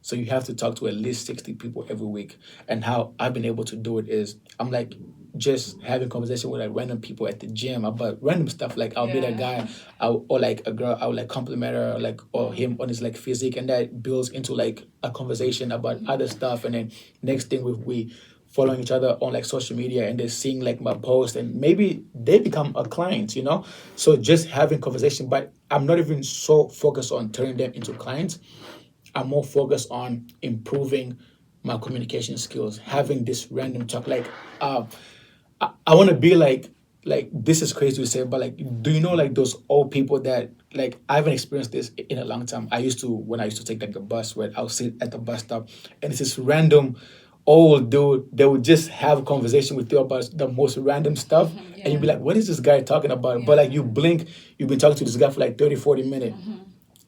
So you have to talk to at least 60 people every week. And how I've been able to do it is I'm like just having conversation with like random people at the gym about random stuff. Like I'll meet a guy, or like a girl, I'll like compliment her, or him on his like physique, and that builds into like a conversation about other stuff. And then next thing we following each other on like social media, and they're seeing like my post, and maybe they become a client. So just having conversation, but I'm not even so focused on turning them into clients. I'm more focused on improving my communication skills, having this random talk. Like, I want to be like this is crazy to say, but like, do you know like those old people that like, I haven't experienced this in a long time. When I used to take like a bus, where I'll sit at the bus stop, and it's this random old dude. They would just have a conversation with you about the most random stuff, and you'd be like, what is this guy talking about? But like, you blink, you've been talking to this guy for like 30-40 minutes.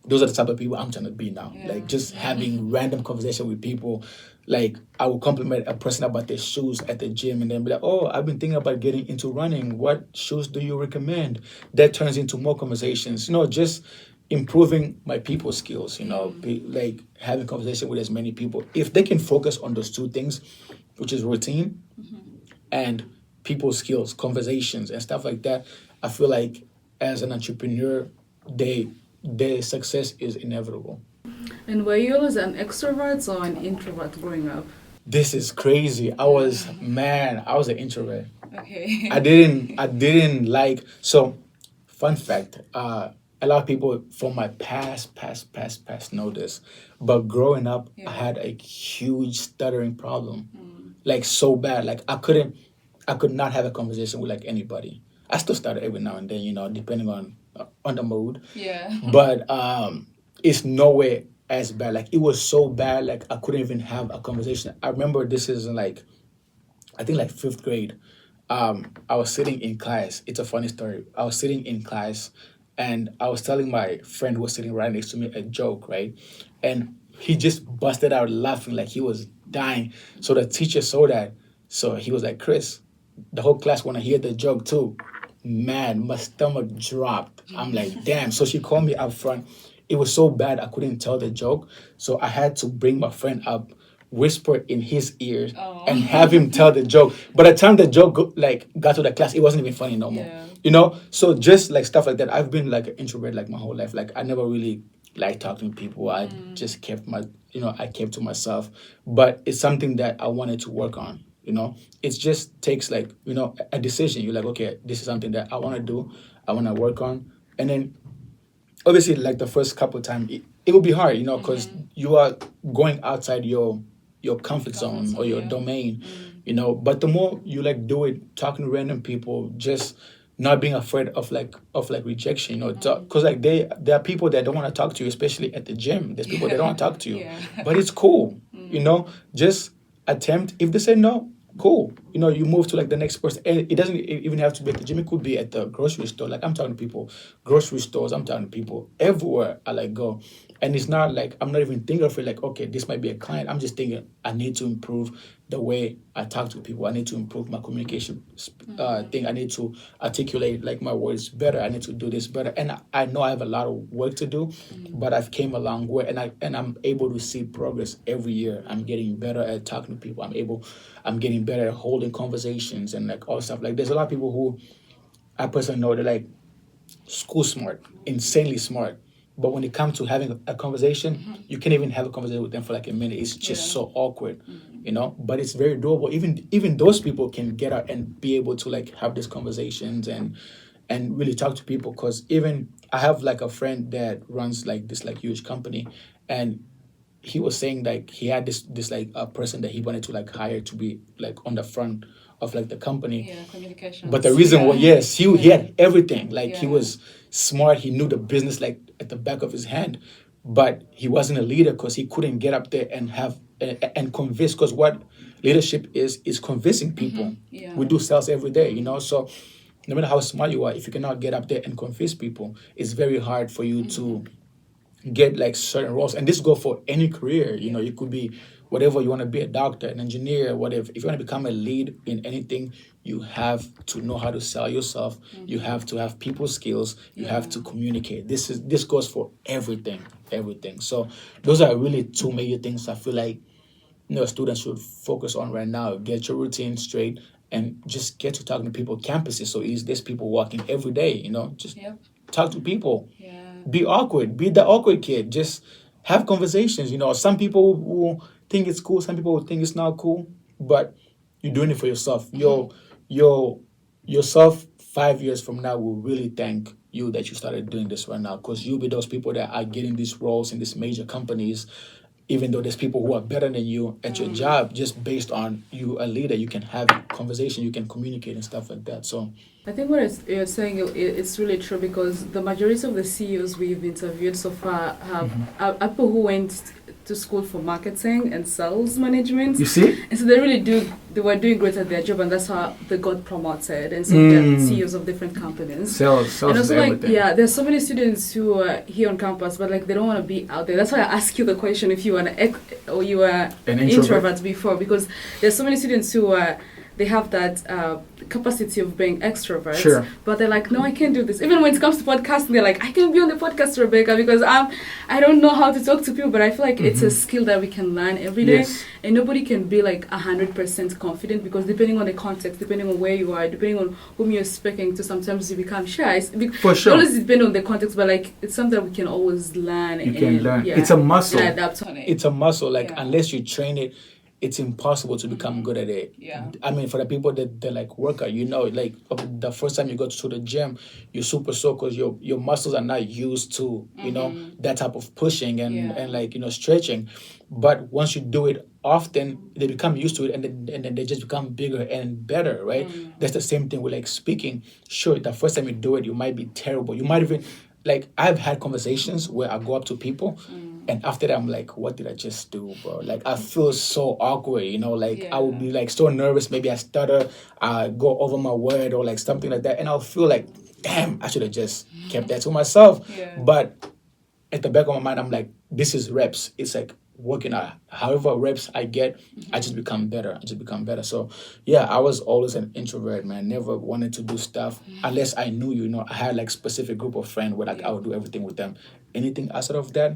Those are the type of people I'm trying to be now. Like just having random conversation with people. Like I will compliment a person about their shoes at the gym, and then be like, oh, I've been thinking about getting into running. What shoes do you recommend? That turns into more conversations. Just improving my people skills, like having conversation with as many people. If they can focus on those two things, which is routine and people skills, conversations and stuff like that, I feel like as an entrepreneur, their success is inevitable. And were you always an extrovert or an introvert growing up? This is crazy. I was an introvert. Okay. I didn't like, so fun fact, a lot of people from my past know this, but growing up, I had a huge stuttering problem. Like so bad, like I could not have a conversation with like anybody. I still stutter every now and then, depending on the mood. Yeah. But it's nowhere as bad. Like it was so bad, like I couldn't even have a conversation. I remember this is in like, I think like 5th grade. I was sitting in class. It's a funny story. I was sitting in class, and I was telling my friend who was sitting right next to me a joke, right? And he just busted out laughing like he was dying. So the teacher saw that. So he was like, Chris, the whole class want to hear the joke too. Man, my stomach dropped. I'm like, damn. So she called me up front. It was so bad I couldn't tell the joke. So I had to bring my friend up, whisper in his ears, and have him tell the joke. By the time the joke got to the class, it wasn't even funny no more. So just like stuff like that. I've been like an introvert like my whole life. Like I never really liked talking to people. I just kept I kept to myself. But it's something that I wanted to work on. It just takes like, a decision. You're like, okay, this is something that I want to do. I want to work on. And then obviously like the first couple of times, it will be hard, because you are going outside your comfort zone or your domain, but the more you like do it, talking to random people, just not being afraid of rejection, because like there are people that don't want to talk to you, especially at the gym. There's people that don't want to talk to you, but it's cool, just attempt. If they say no, cool. You move to like the next person. And it doesn't even have to be at the gym. It could be at the grocery store. Like I'm talking to people, grocery stores. I'm talking to people everywhere I like go. And it's not like I'm not even thinking of it like, okay, this might be a client. I'm just thinking I need to improve the way I talk to people. I need to improve my communication thing. I need to articulate like my words better. I need to do this better. And I know I have a lot of work to do, but I've came a long way, and I'm able to see progress every year. I'm getting better at talking to people. I'm getting better at holding conversations and like all stuff. Like there's a lot of people who I personally know, they're like school smart, insanely smart. But when it comes to having a conversation, you can't even have a conversation with them for like a minute. It's just so awkward, you know. But it's very doable. Even those people can get out and be able to like have these conversations and really talk to people. Because even I have like a friend that runs like this like huge company, and he was saying like he had this like a person that he wanted to like hire to be like on the front of like the company. Yeah, communication. But the reason was, yes, he had everything. Like he was smart. He knew the business like at the back of his hand, but he wasn't a leader because he couldn't get up there and have and convince. Because what leadership is convincing people. We do sales every day, you know. So no matter how smart you are, if you cannot get up there and convince people, it's very hard for you to get like certain roles. And this go for any career. You know, you could be whatever you want to be, a doctor, an engineer, whatever. If you want to become a lead in anything, you have to know how to sell yourself. You have to have people skills. You have to communicate. This goes for everything. So those are really two major things I feel like, you know, students should focus on right now. Get your routine straight and just get to talking to people. Campus is so easy. There's people walking every day, you know. Just talk to people. Be awkward. Be the awkward kid. Just have conversations. You know, some people will think it's cool. Some people will think it's not cool. But you're doing it for yourself. Yourself 5 years from now will really thank you that you started doing this right now, because you'll be those people that are getting these roles in these major companies, even though there's people who are better than you at your job, just based on you a leader. You can have conversation, you can communicate and stuff like that. So I think what you're saying, it's really true, because the majority of the CEOs we've interviewed so far are people who went to school for marketing and sales management. you see, And so they were doing great at their job, and that's how they got promoted. And so they're CEOs of different companies. sales And also, is like, everything. there's so many students who are here on campus, but like they don't want to be out there. That's why I asked you the question if you were you were An introvert before, because there's so many students who are. They have that capacity of being extroverts, but they're like, no, I can't do this. Even when it comes to podcasting, they're like, I can be on the podcast, Rebecca, because I don't know how to talk to people. But I feel like it's a skill that we can learn every day, and nobody can be like 100% confident, because depending on the context, depending on where you are, depending on whom you're speaking to, sometimes you become shy. For sure, it always depends on the context, but like it's something that we can always learn. You can learn. It's a muscle. And adapt on it. It's a muscle. Like unless you train it, it's impossible to become good at it. I mean, for the people that they're like workout, you know, like the first time you go to the gym, you're super sore because your muscles are not used to, you know, that type of pushing and like, you know, stretching. But once you do it often, they become used to it, and then they just become bigger and better, right? That's the same thing with like speaking. Sure, the first time you do it, you might be terrible. You might even, like, I've had conversations where I go up to people, and after that, I'm like, what did I just do, bro? Like, I feel so awkward, you know? Like, I would be, like, so nervous. Maybe I stutter, I go over my word or, like, something like that. And I'll feel like, damn, I should have just kept that to myself. But at the back of my mind, I'm like, this is reps. It's, like, working out. However reps I get, I just become better. So, yeah, I was always an introvert, man. Never wanted to do stuff unless I knew, you know. I had, like, specific group of friends where, like, I would do everything with them. Anything outside of that,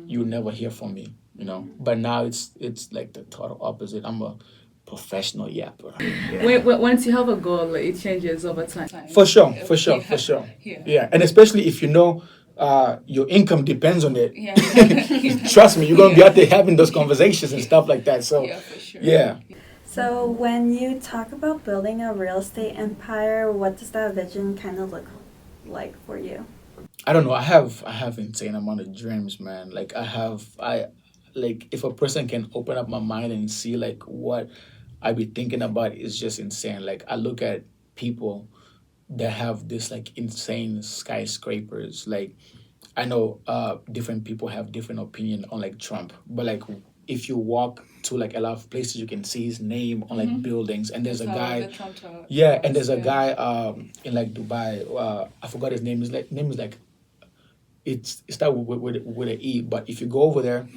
you never hear from me, you know. But now it's like the total opposite. I'm a professional yapper. Once you have a goal, it changes over time. For sure. Yeah, and especially if you know your income depends on it. Trust me, you're gonna be out there having those conversations and stuff like that. So for sure. So when you talk about building a real estate empire, what does that vision kind of look like for you? I don't know. I have insane amount of dreams, man. Like like if a person can open up my mind and see like what I be thinking about is just insane. Like I look at people that have this like insane skyscrapers. Like I know different people have different opinion on like Trump, but like if you walk to like a lot of places, you can see his name on like buildings. And there's a guy, and there's a guy in like Dubai. I forgot his name. His name is like. It starts with an E, but if you go over there,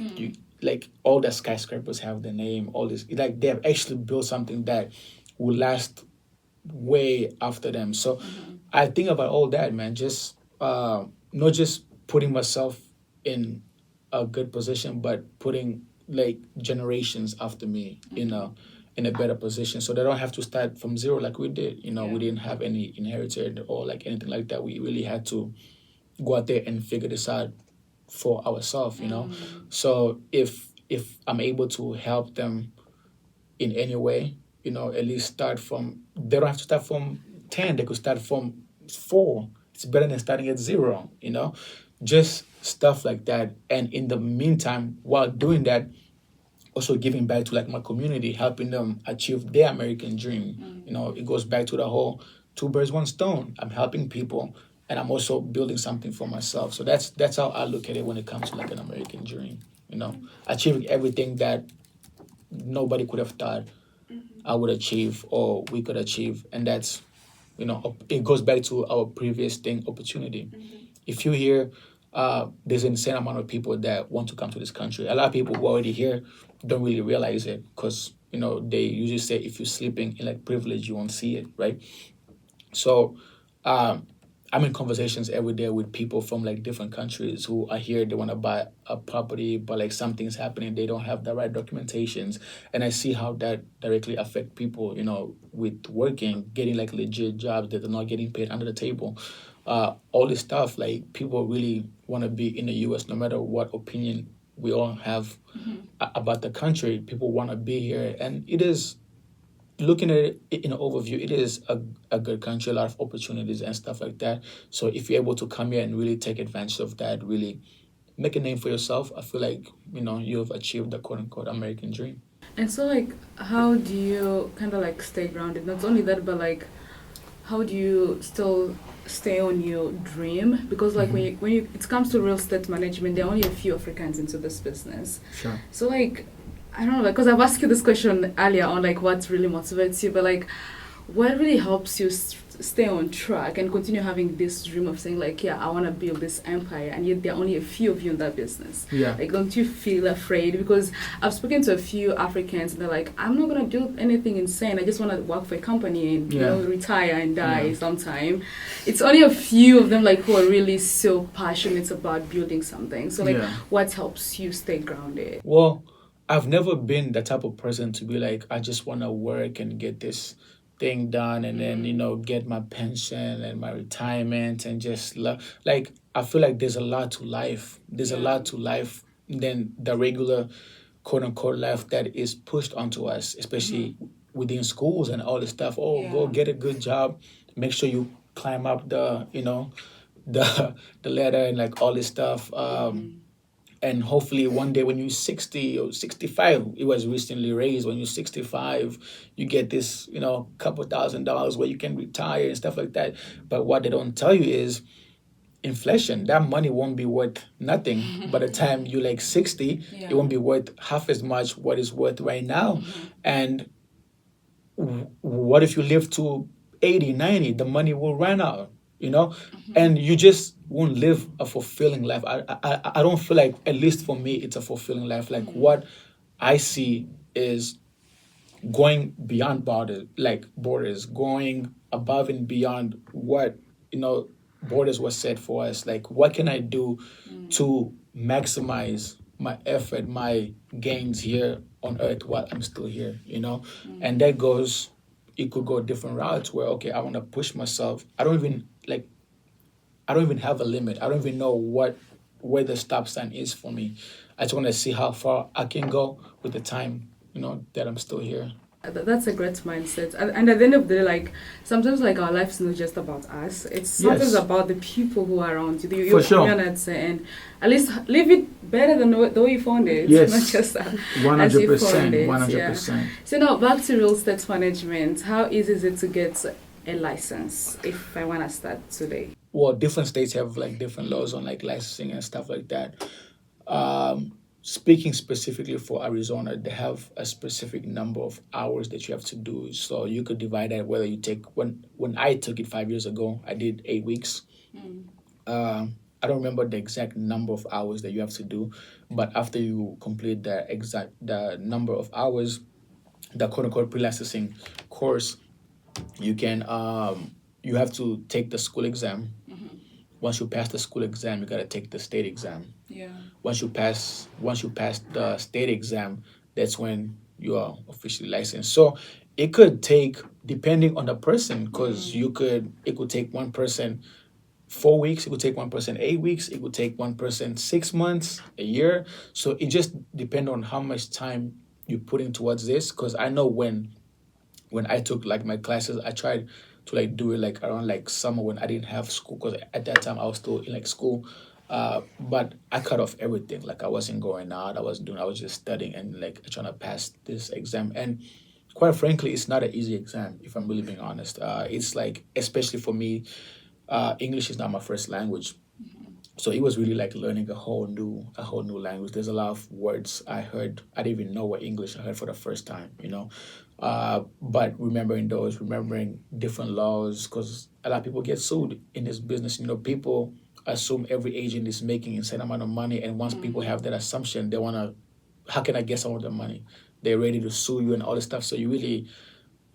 like all the skyscrapers have the name, all this, like they have actually built something that will last way after them. So I think about all that, man. Just not just putting myself in a good position, but putting like generations after me in a better position, so they don't have to start from zero like we did. We didn't have any inherited or like anything like that. We really had to go out there and figure this out for ourselves. So if I'm able to help them in any way, at least start from, they don't have to start from 10, they could start from 4. It's better than starting at 0. Just stuff like that. And in the meantime, while doing that, also giving back to like my community, helping them achieve their American dream. It goes back to the whole two birds, one stone. I'm helping people and I'm also building something for myself. So that's how I look at it when it comes to like an American dream. Achieving everything that nobody could have thought I would achieve or we could achieve. And that's, it goes back to our previous thing, opportunity. If you hear there's an insane amount of people that want to come to this country. A lot of people who are already here don't really realize it because, they usually say if you're sleeping in like privilege, you won't see it, right? So I'm in conversations every day with people from like different countries who are here. They want to buy a property, but like something's happening. They don't have the right documentations. And I see how that directly affect people, with working, getting like legit jobs that they're not getting paid under the table. All this stuff, like people really want to be in the U.S. no matter what opinion we all have about the country. People want to be here. And it is, looking at it in an overview, it is a good country, a lot of opportunities and stuff like that. So if you're able to come here and really take advantage of that, really make a name for yourself, I feel like, you've achieved the quote-unquote American dream. And so, like, how do you kind of, like, stay grounded? Not only that, but, like, how do you still stay on your dream? Because, like, when it comes to real estate management, there are only a few Africans into this business. Sure. So, like, I don't know, because I've asked you this question earlier on, like, what really motivates you, but, like, what really helps you stay on track and continue having this dream of saying, like, yeah, I want to build this empire, and yet there are only a few of you in that business? Yeah. Like, don't you feel afraid? Because I've spoken to a few Africans, and they're like, I'm not going to do anything insane. I just want to work for a company and, retire and die sometime. It's only a few of them, like, who are really so passionate about building something. So, like, what helps you stay grounded? Well, I've never been the type of person to be like, I just want to work and get this thing done and then, get my pension and my retirement and just like, I feel like there's a lot to life. There's a lot to life than the regular quote unquote life that is pushed onto us, especially within schools and all this stuff. Go get a good job. Make sure you climb up the ladder and like all this stuff. And hopefully one day when you're 60 or 65, it was recently raised, when you're 65, you get this, couple $1,000s where you can retire and stuff like that. But what they don't tell you is inflation. That money won't be worth nothing. By the time you're like 60, it won't be worth half as much what it's worth right now. And what if you live to 80, 90? The money will run out. And you just won't live a fulfilling life. I don't feel like, at least for me, it's a fulfilling life. Like what I see is going beyond borders, going above and beyond what, borders were set for us. Like what can I do to maximize my effort, my gains here on earth while I'm still here, And that goes, it could go different routes where, okay, I want to push myself. I don't even have a limit. I don't even know where the stop sign is for me. I just want to see how far I can go with the time, that I'm still here. That's a great mindset. And at the end of the day, like, sometimes, like, our life is not just about us. It's sometimes about the people who are around you, your community, and at least live it better than the way you found it. Yes. Not just 100%, as you found it. 100%. Yeah. So now, back to real estate management. How easy is it to get a license if I want to start today? Well, different states have, like, different laws on, like, licensing and stuff like that. Speaking specifically for Arizona, they have a specific number of hours that you have to do. So you could divide that, whether you take, when I took it 5 years ago, I did 8 weeks. I don't remember the exact number of hours that you have to do, but after you complete the number of hours, the quote unquote pre-licensing course, you can you have to take the school exam. Once you pass the school exam, you gotta take the state exam. Yeah. Once you pass the state exam, that's when you are officially licensed. So it could take, depending on the person, because it could take one person 4 weeks, it could take one person 8 weeks, it could take one person 6 months, a year. So it just depends on how much time you put in towards this. Because I know when I took like my classes, I tried to like do it like around like summer when I didn't have school, because at that time I was still in like school. But I cut off everything. Like I wasn't going out. I was just studying and like trying to pass this exam. And quite frankly, it's not an easy exam, if I'm really being honest. It's like, especially for me, English is not my first language. So it was really like learning a whole new language. There's a lot of words I heard. I didn't even know what English I heard for the first time. But remembering different laws, because a lot of people get sued in this business. People assume every agent is making insane amount of money, and once people have that assumption, they wanna, how can I get some of the money? They're ready to sue you and all this stuff. So you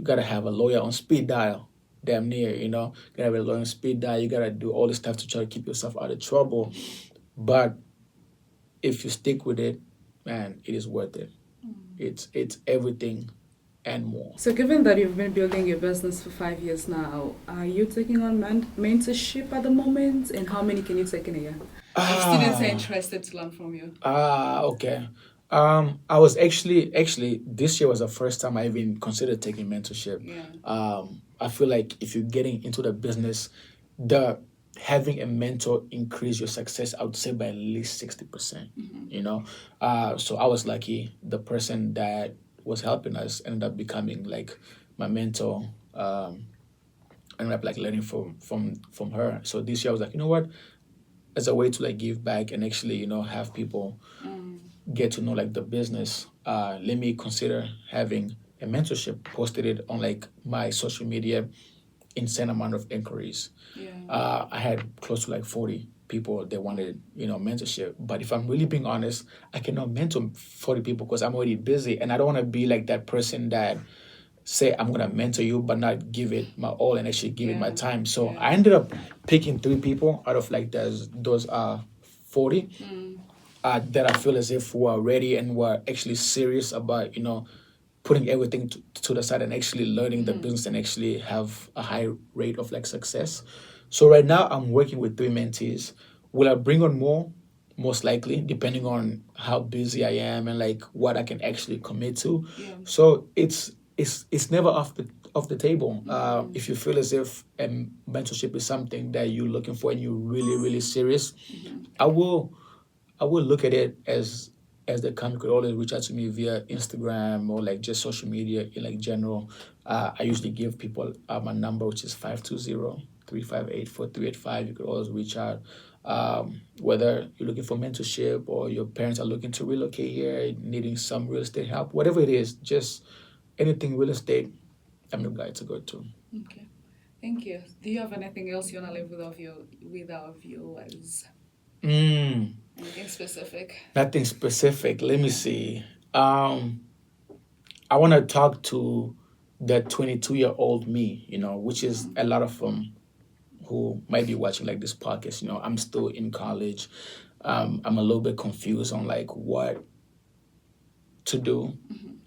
gotta have a lawyer on speed dial, damn near. You gotta have a lawyer on speed dial. You gotta do all this stuff to try to keep yourself out of trouble. But if you stick with it, man, it is worth it. It's everything and more. So, given that you've been building your business for 5 years now, are you taking on mentorship at the moment? And how many can you take in a year? If students are interested to learn from you. Okay. I was actually this year was the first time I even considered taking mentorship. Yeah. I feel like if you're getting into the business, having a mentor increase your success, I would say by at least 60%. So I was lucky. The person that was helping us ended up becoming like my mentor. Ended up like learning from her. So this year I was like, you know what? As a way to like give back and actually, have people get to know like the business, let me consider having a mentorship. Posted it on like my social media, insane amount of inquiries. Yeah. I had close to like 40 people that wanted, mentorship. But if I'm really being honest, I cannot mentor 40 people because I'm already busy, and I don't want to be like that person that say I'm gonna mentor you but not give it my all and actually give it my time. So I ended up picking 3 people out of like those 40 that I feel as if were ready and were actually serious about putting everything to the side and actually learning the business and actually have a high rate of like success. So right now I'm working with 3 mentees. Will I bring on more? Most likely, depending on how busy I am and like what I can actually commit to. Yeah. So it's never off the table. If you feel as if mentorship is something that you're looking for and you're really, really serious, I will look at it as they come. You could always reach out to me via Instagram or like just social media in like general. I usually give people my number, which is 520-358-4385. You could always reach out. Whether you're looking for mentorship or your parents are looking to relocate here, needing some real estate help, whatever it is, just anything real estate, I'm your guy to go to. Okay. Thank you. Do you have anything else you want to leave with our viewers? Anything specific? Nothing specific. Let me see. I want to talk to the 22-year-old me, which is a lot of them who might be watching like this podcast. I'm still in college. I'm a little bit confused on like what to do,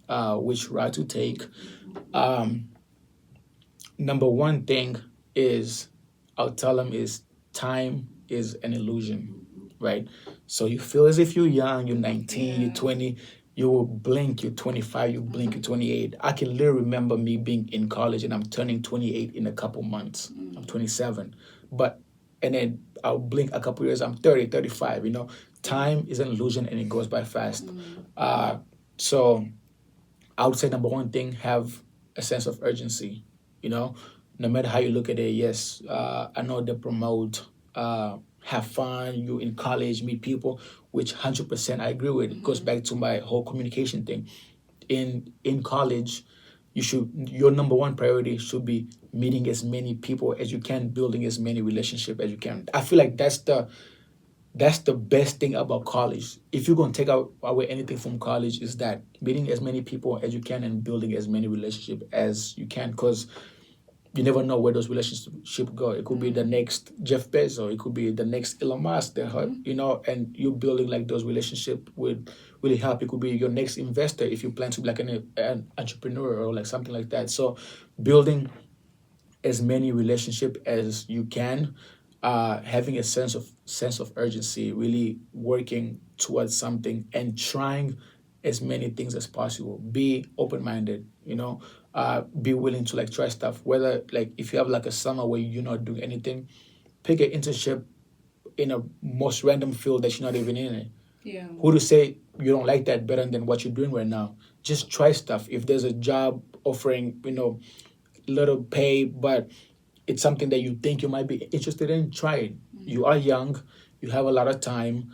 which route to take. Number one thing is I'll tell them is time is an illusion, right? So you feel as if you're young, you're 19, you're 20, you will blink, you're 25, you blink, you're 28. I can literally remember me being in college and I'm turning 28 in a couple months. I'm 27. And then I'll blink a couple years, I'm 30, 35, Time is an illusion and it goes by fast. So I would say number one thing, have a sense of urgency, no matter how you look at it. Yes, I know they promote, have fun, you're in college, meet people, which 100% I agree with. It goes back to my whole communication thing. In college, your number one priority should be meeting as many people as you can, building as many relationships as you can. I feel like that's the That's the best thing about college. If you're going to take away anything from college, is that meeting as many people as you can and building as many relationships as you can, because you never know where those relationships go. It could be the next Jeff Bezos, it could be the next Elon Musk, and you building like those relationships would really help. It could be your next investor if you plan to be like an entrepreneur or like something like that. So building as many relationships as you can, having a sense of urgency, really working towards something and trying as many things as possible. Be open minded, be willing to like try stuff. Whether like if you have like a summer where you're not doing anything, pick an internship in a most random field that you're not even in it. Yeah. Who to say you don't like that better than what you're doing right now? Just try stuff. If there's a job offering, little pay, but it's something that you think you might be interested in, try it. You are young, you have a lot of time,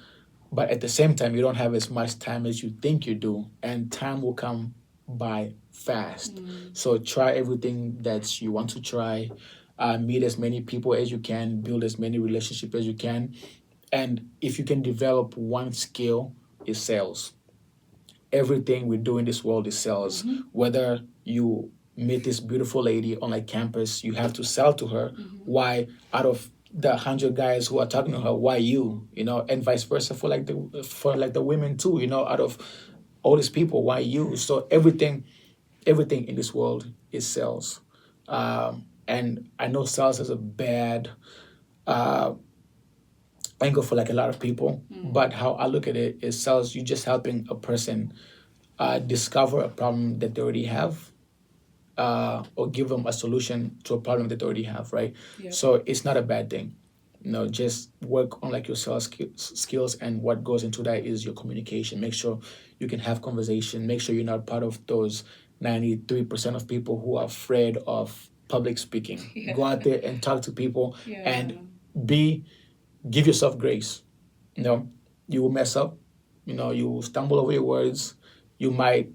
but at the same time, you don't have as much time as you think you do, and time will come by fast. So try everything that you want to try. Meet as many people as you can, build as many relationships as you can, and if you can develop one skill, is sales. Everything we do in this world is sales. Whether you meet this beautiful lady on like campus, you have to sell to her. Why, out of the 100 guys who are talking to her, why you? And vice versa for the women too. Out of all these people, why you? So everything in this world is sales. And I know sales is a bad angle for like a lot of people, but how I look at it is sales, you're just helping a person discover a problem that they already have, or give them a solution to a problem that they already have, right? Yep. So it's not a bad thing. Just work on like your sales skills, and what goes into that is your communication. Make sure you can have conversation. Make sure you're not part of those 93% of people who are afraid of public speaking. Yeah. Go out there and talk to people, Yeah. and give yourself grace. You will mess up. You will stumble over your words. You might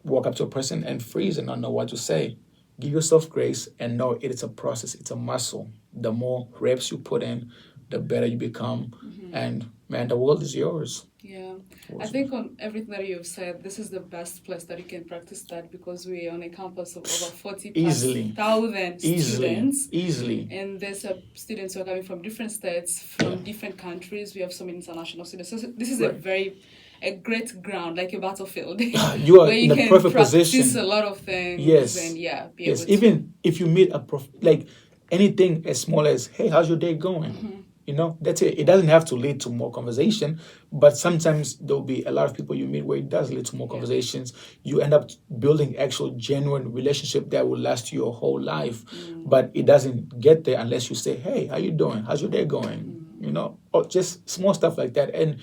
walk up to a person and freeze and not know what to say. Give yourself grace and know it is a process. It's a muscle. The more reps you put in, the better you become. And man, the world is yours. Yeah, I think on everything that you've said, this is the best place that you can practice that, because we're on a campus of over 40,000 students. Easily. And there's students who are coming from different states, from different countries. We have some international students. So this is a great ground, like a battlefield. You are where you in the can perfect practice position. a lot of things. Yes. And be Yes. able to. Even if you meet like anything as small as, hey, how's your day going? That's it. It doesn't have to lead to more conversation, but sometimes there'll be a lot of people you meet where it does lead to more conversations. You end up building actual genuine relationship that will last you your whole life. But it doesn't get there unless you say, hey, how you doing? How's your day going? Or just small stuff like that. And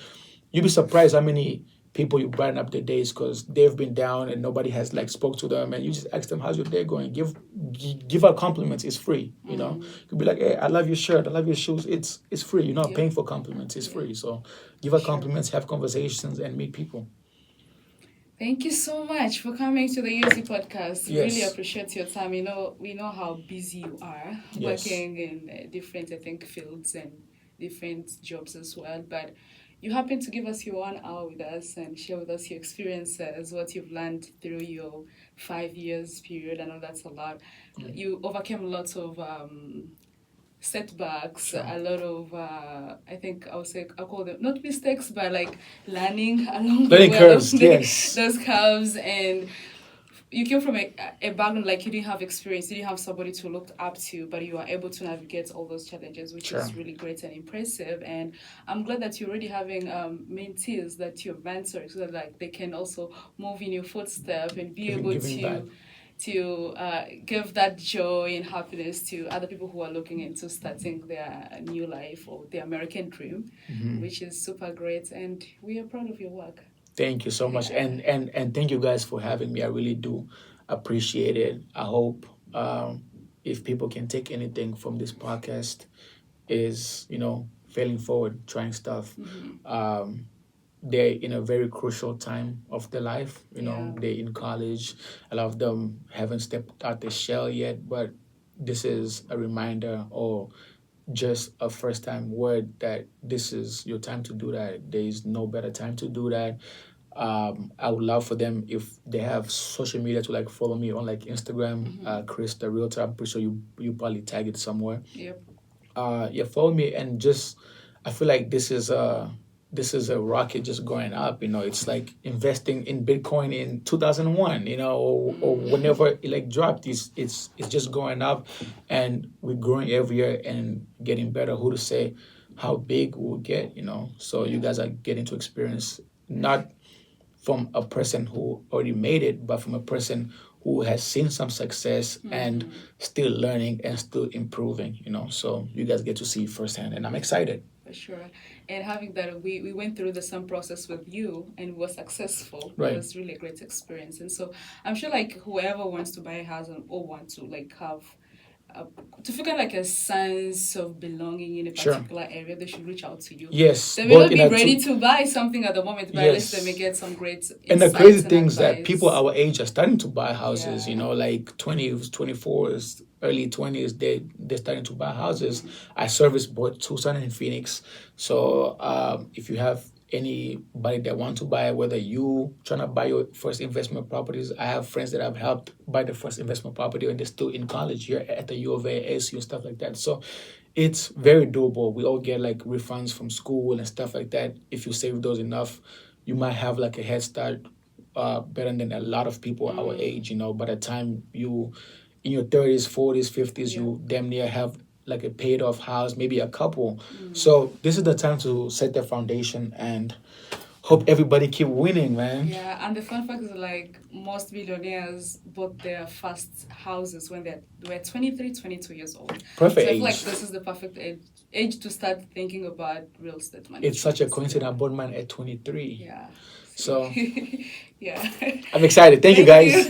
you'd be surprised how many people you brighten up their days because they've been down and nobody has like spoke to them, and you just ask them, how's your day going? Give out compliments. It's free. You could be like, hey, I love your shirt, I love your shoes. It's free. You're not paying for compliments. It's free. So give out compliments, have conversations, and meet people. Thank you so much for coming to the UAZ Podcast. Yes. Really appreciate your time. We know how busy you are, working in different, I think, fields and different jobs as well. But you happen to give us your 1 hour with us and share with us your experiences, what you've learned through your 5 years period. I know that's a lot. You overcame lots of setbacks, a lot of, I think I'll call them, not mistakes, but like learning along the way. Curves, yes. Those curves. And you came from a background like you didn't have experience, you didn't have somebody to look up to, but you are able to navigate all those challenges, which is really great and impressive. And I'm glad that you're already having mentees that you're mentoring, so that like they can also move in your footsteps and be able to give that joy and happiness to other people who are looking into starting their new life or their American dream, which is super great. And we are proud of your work. Thank you so much. And thank you guys for having me. I really do appreciate it. I hope if people can take anything from this podcast is, failing forward, trying stuff. They're in a very crucial time of their life. They're in college. A lot of them haven't stepped out the shell yet, but this is a reminder or just a first time word that this is your time to do that. There is no better time to do that. I would love for them if they have social media to like follow me on like Instagram, Chris the Realtor. I'm pretty sure you probably tag it somewhere. Yep. Yeah, follow me and just I feel like this is a rocket just going up. You know, it's like investing in Bitcoin in 2001. You know, or whenever it like dropped. It's just going up, and we're growing every year and getting better. Who to say how big we'll get? You know, so you guys are getting to experience not from a person who already made it, but from a person who has seen some success and still learning and still improving, you know. So you guys get to see it firsthand, and I'm excited. For sure. And having that, we went through the same process with you and we were successful. Right. It was really a great experience. And so I'm sure like whoever wants to buy a house or want to like have to feel like a sense of belonging in a particular area, they should reach out to you. Yes. They may not be ready to buy something at the moment, but at least they may get some great insights. And the crazy thing is that people our age are starting to buy houses, you know, like 20s, 24s, early 20s, they're starting to buy houses. I service both Tucson and Phoenix. So if you have anybody that want to buy, whether you trying to buy your first investment properties, I have friends that I've helped buy the first investment property and they're still in college here at the U of A, ASU, and stuff like that. So it's very doable. We all get like refunds from school and stuff like that. If you save those enough, you might have like a head start better than a lot of people our age, you know. By the time you in your 30s, 40s, 50s, you damn near have like a paid off house, maybe a couple. So this is the time to set the foundation and hope everybody keep winning, man. Yeah, and the fun fact is like most billionaires bought their first houses when they were 23, 22 years old. Perfect so I age. feel like this is the perfect age to start thinking about real estate money. It's such a coincidence. I bought mine at 23. Yeah. So yeah. I'm excited. Thank you guys.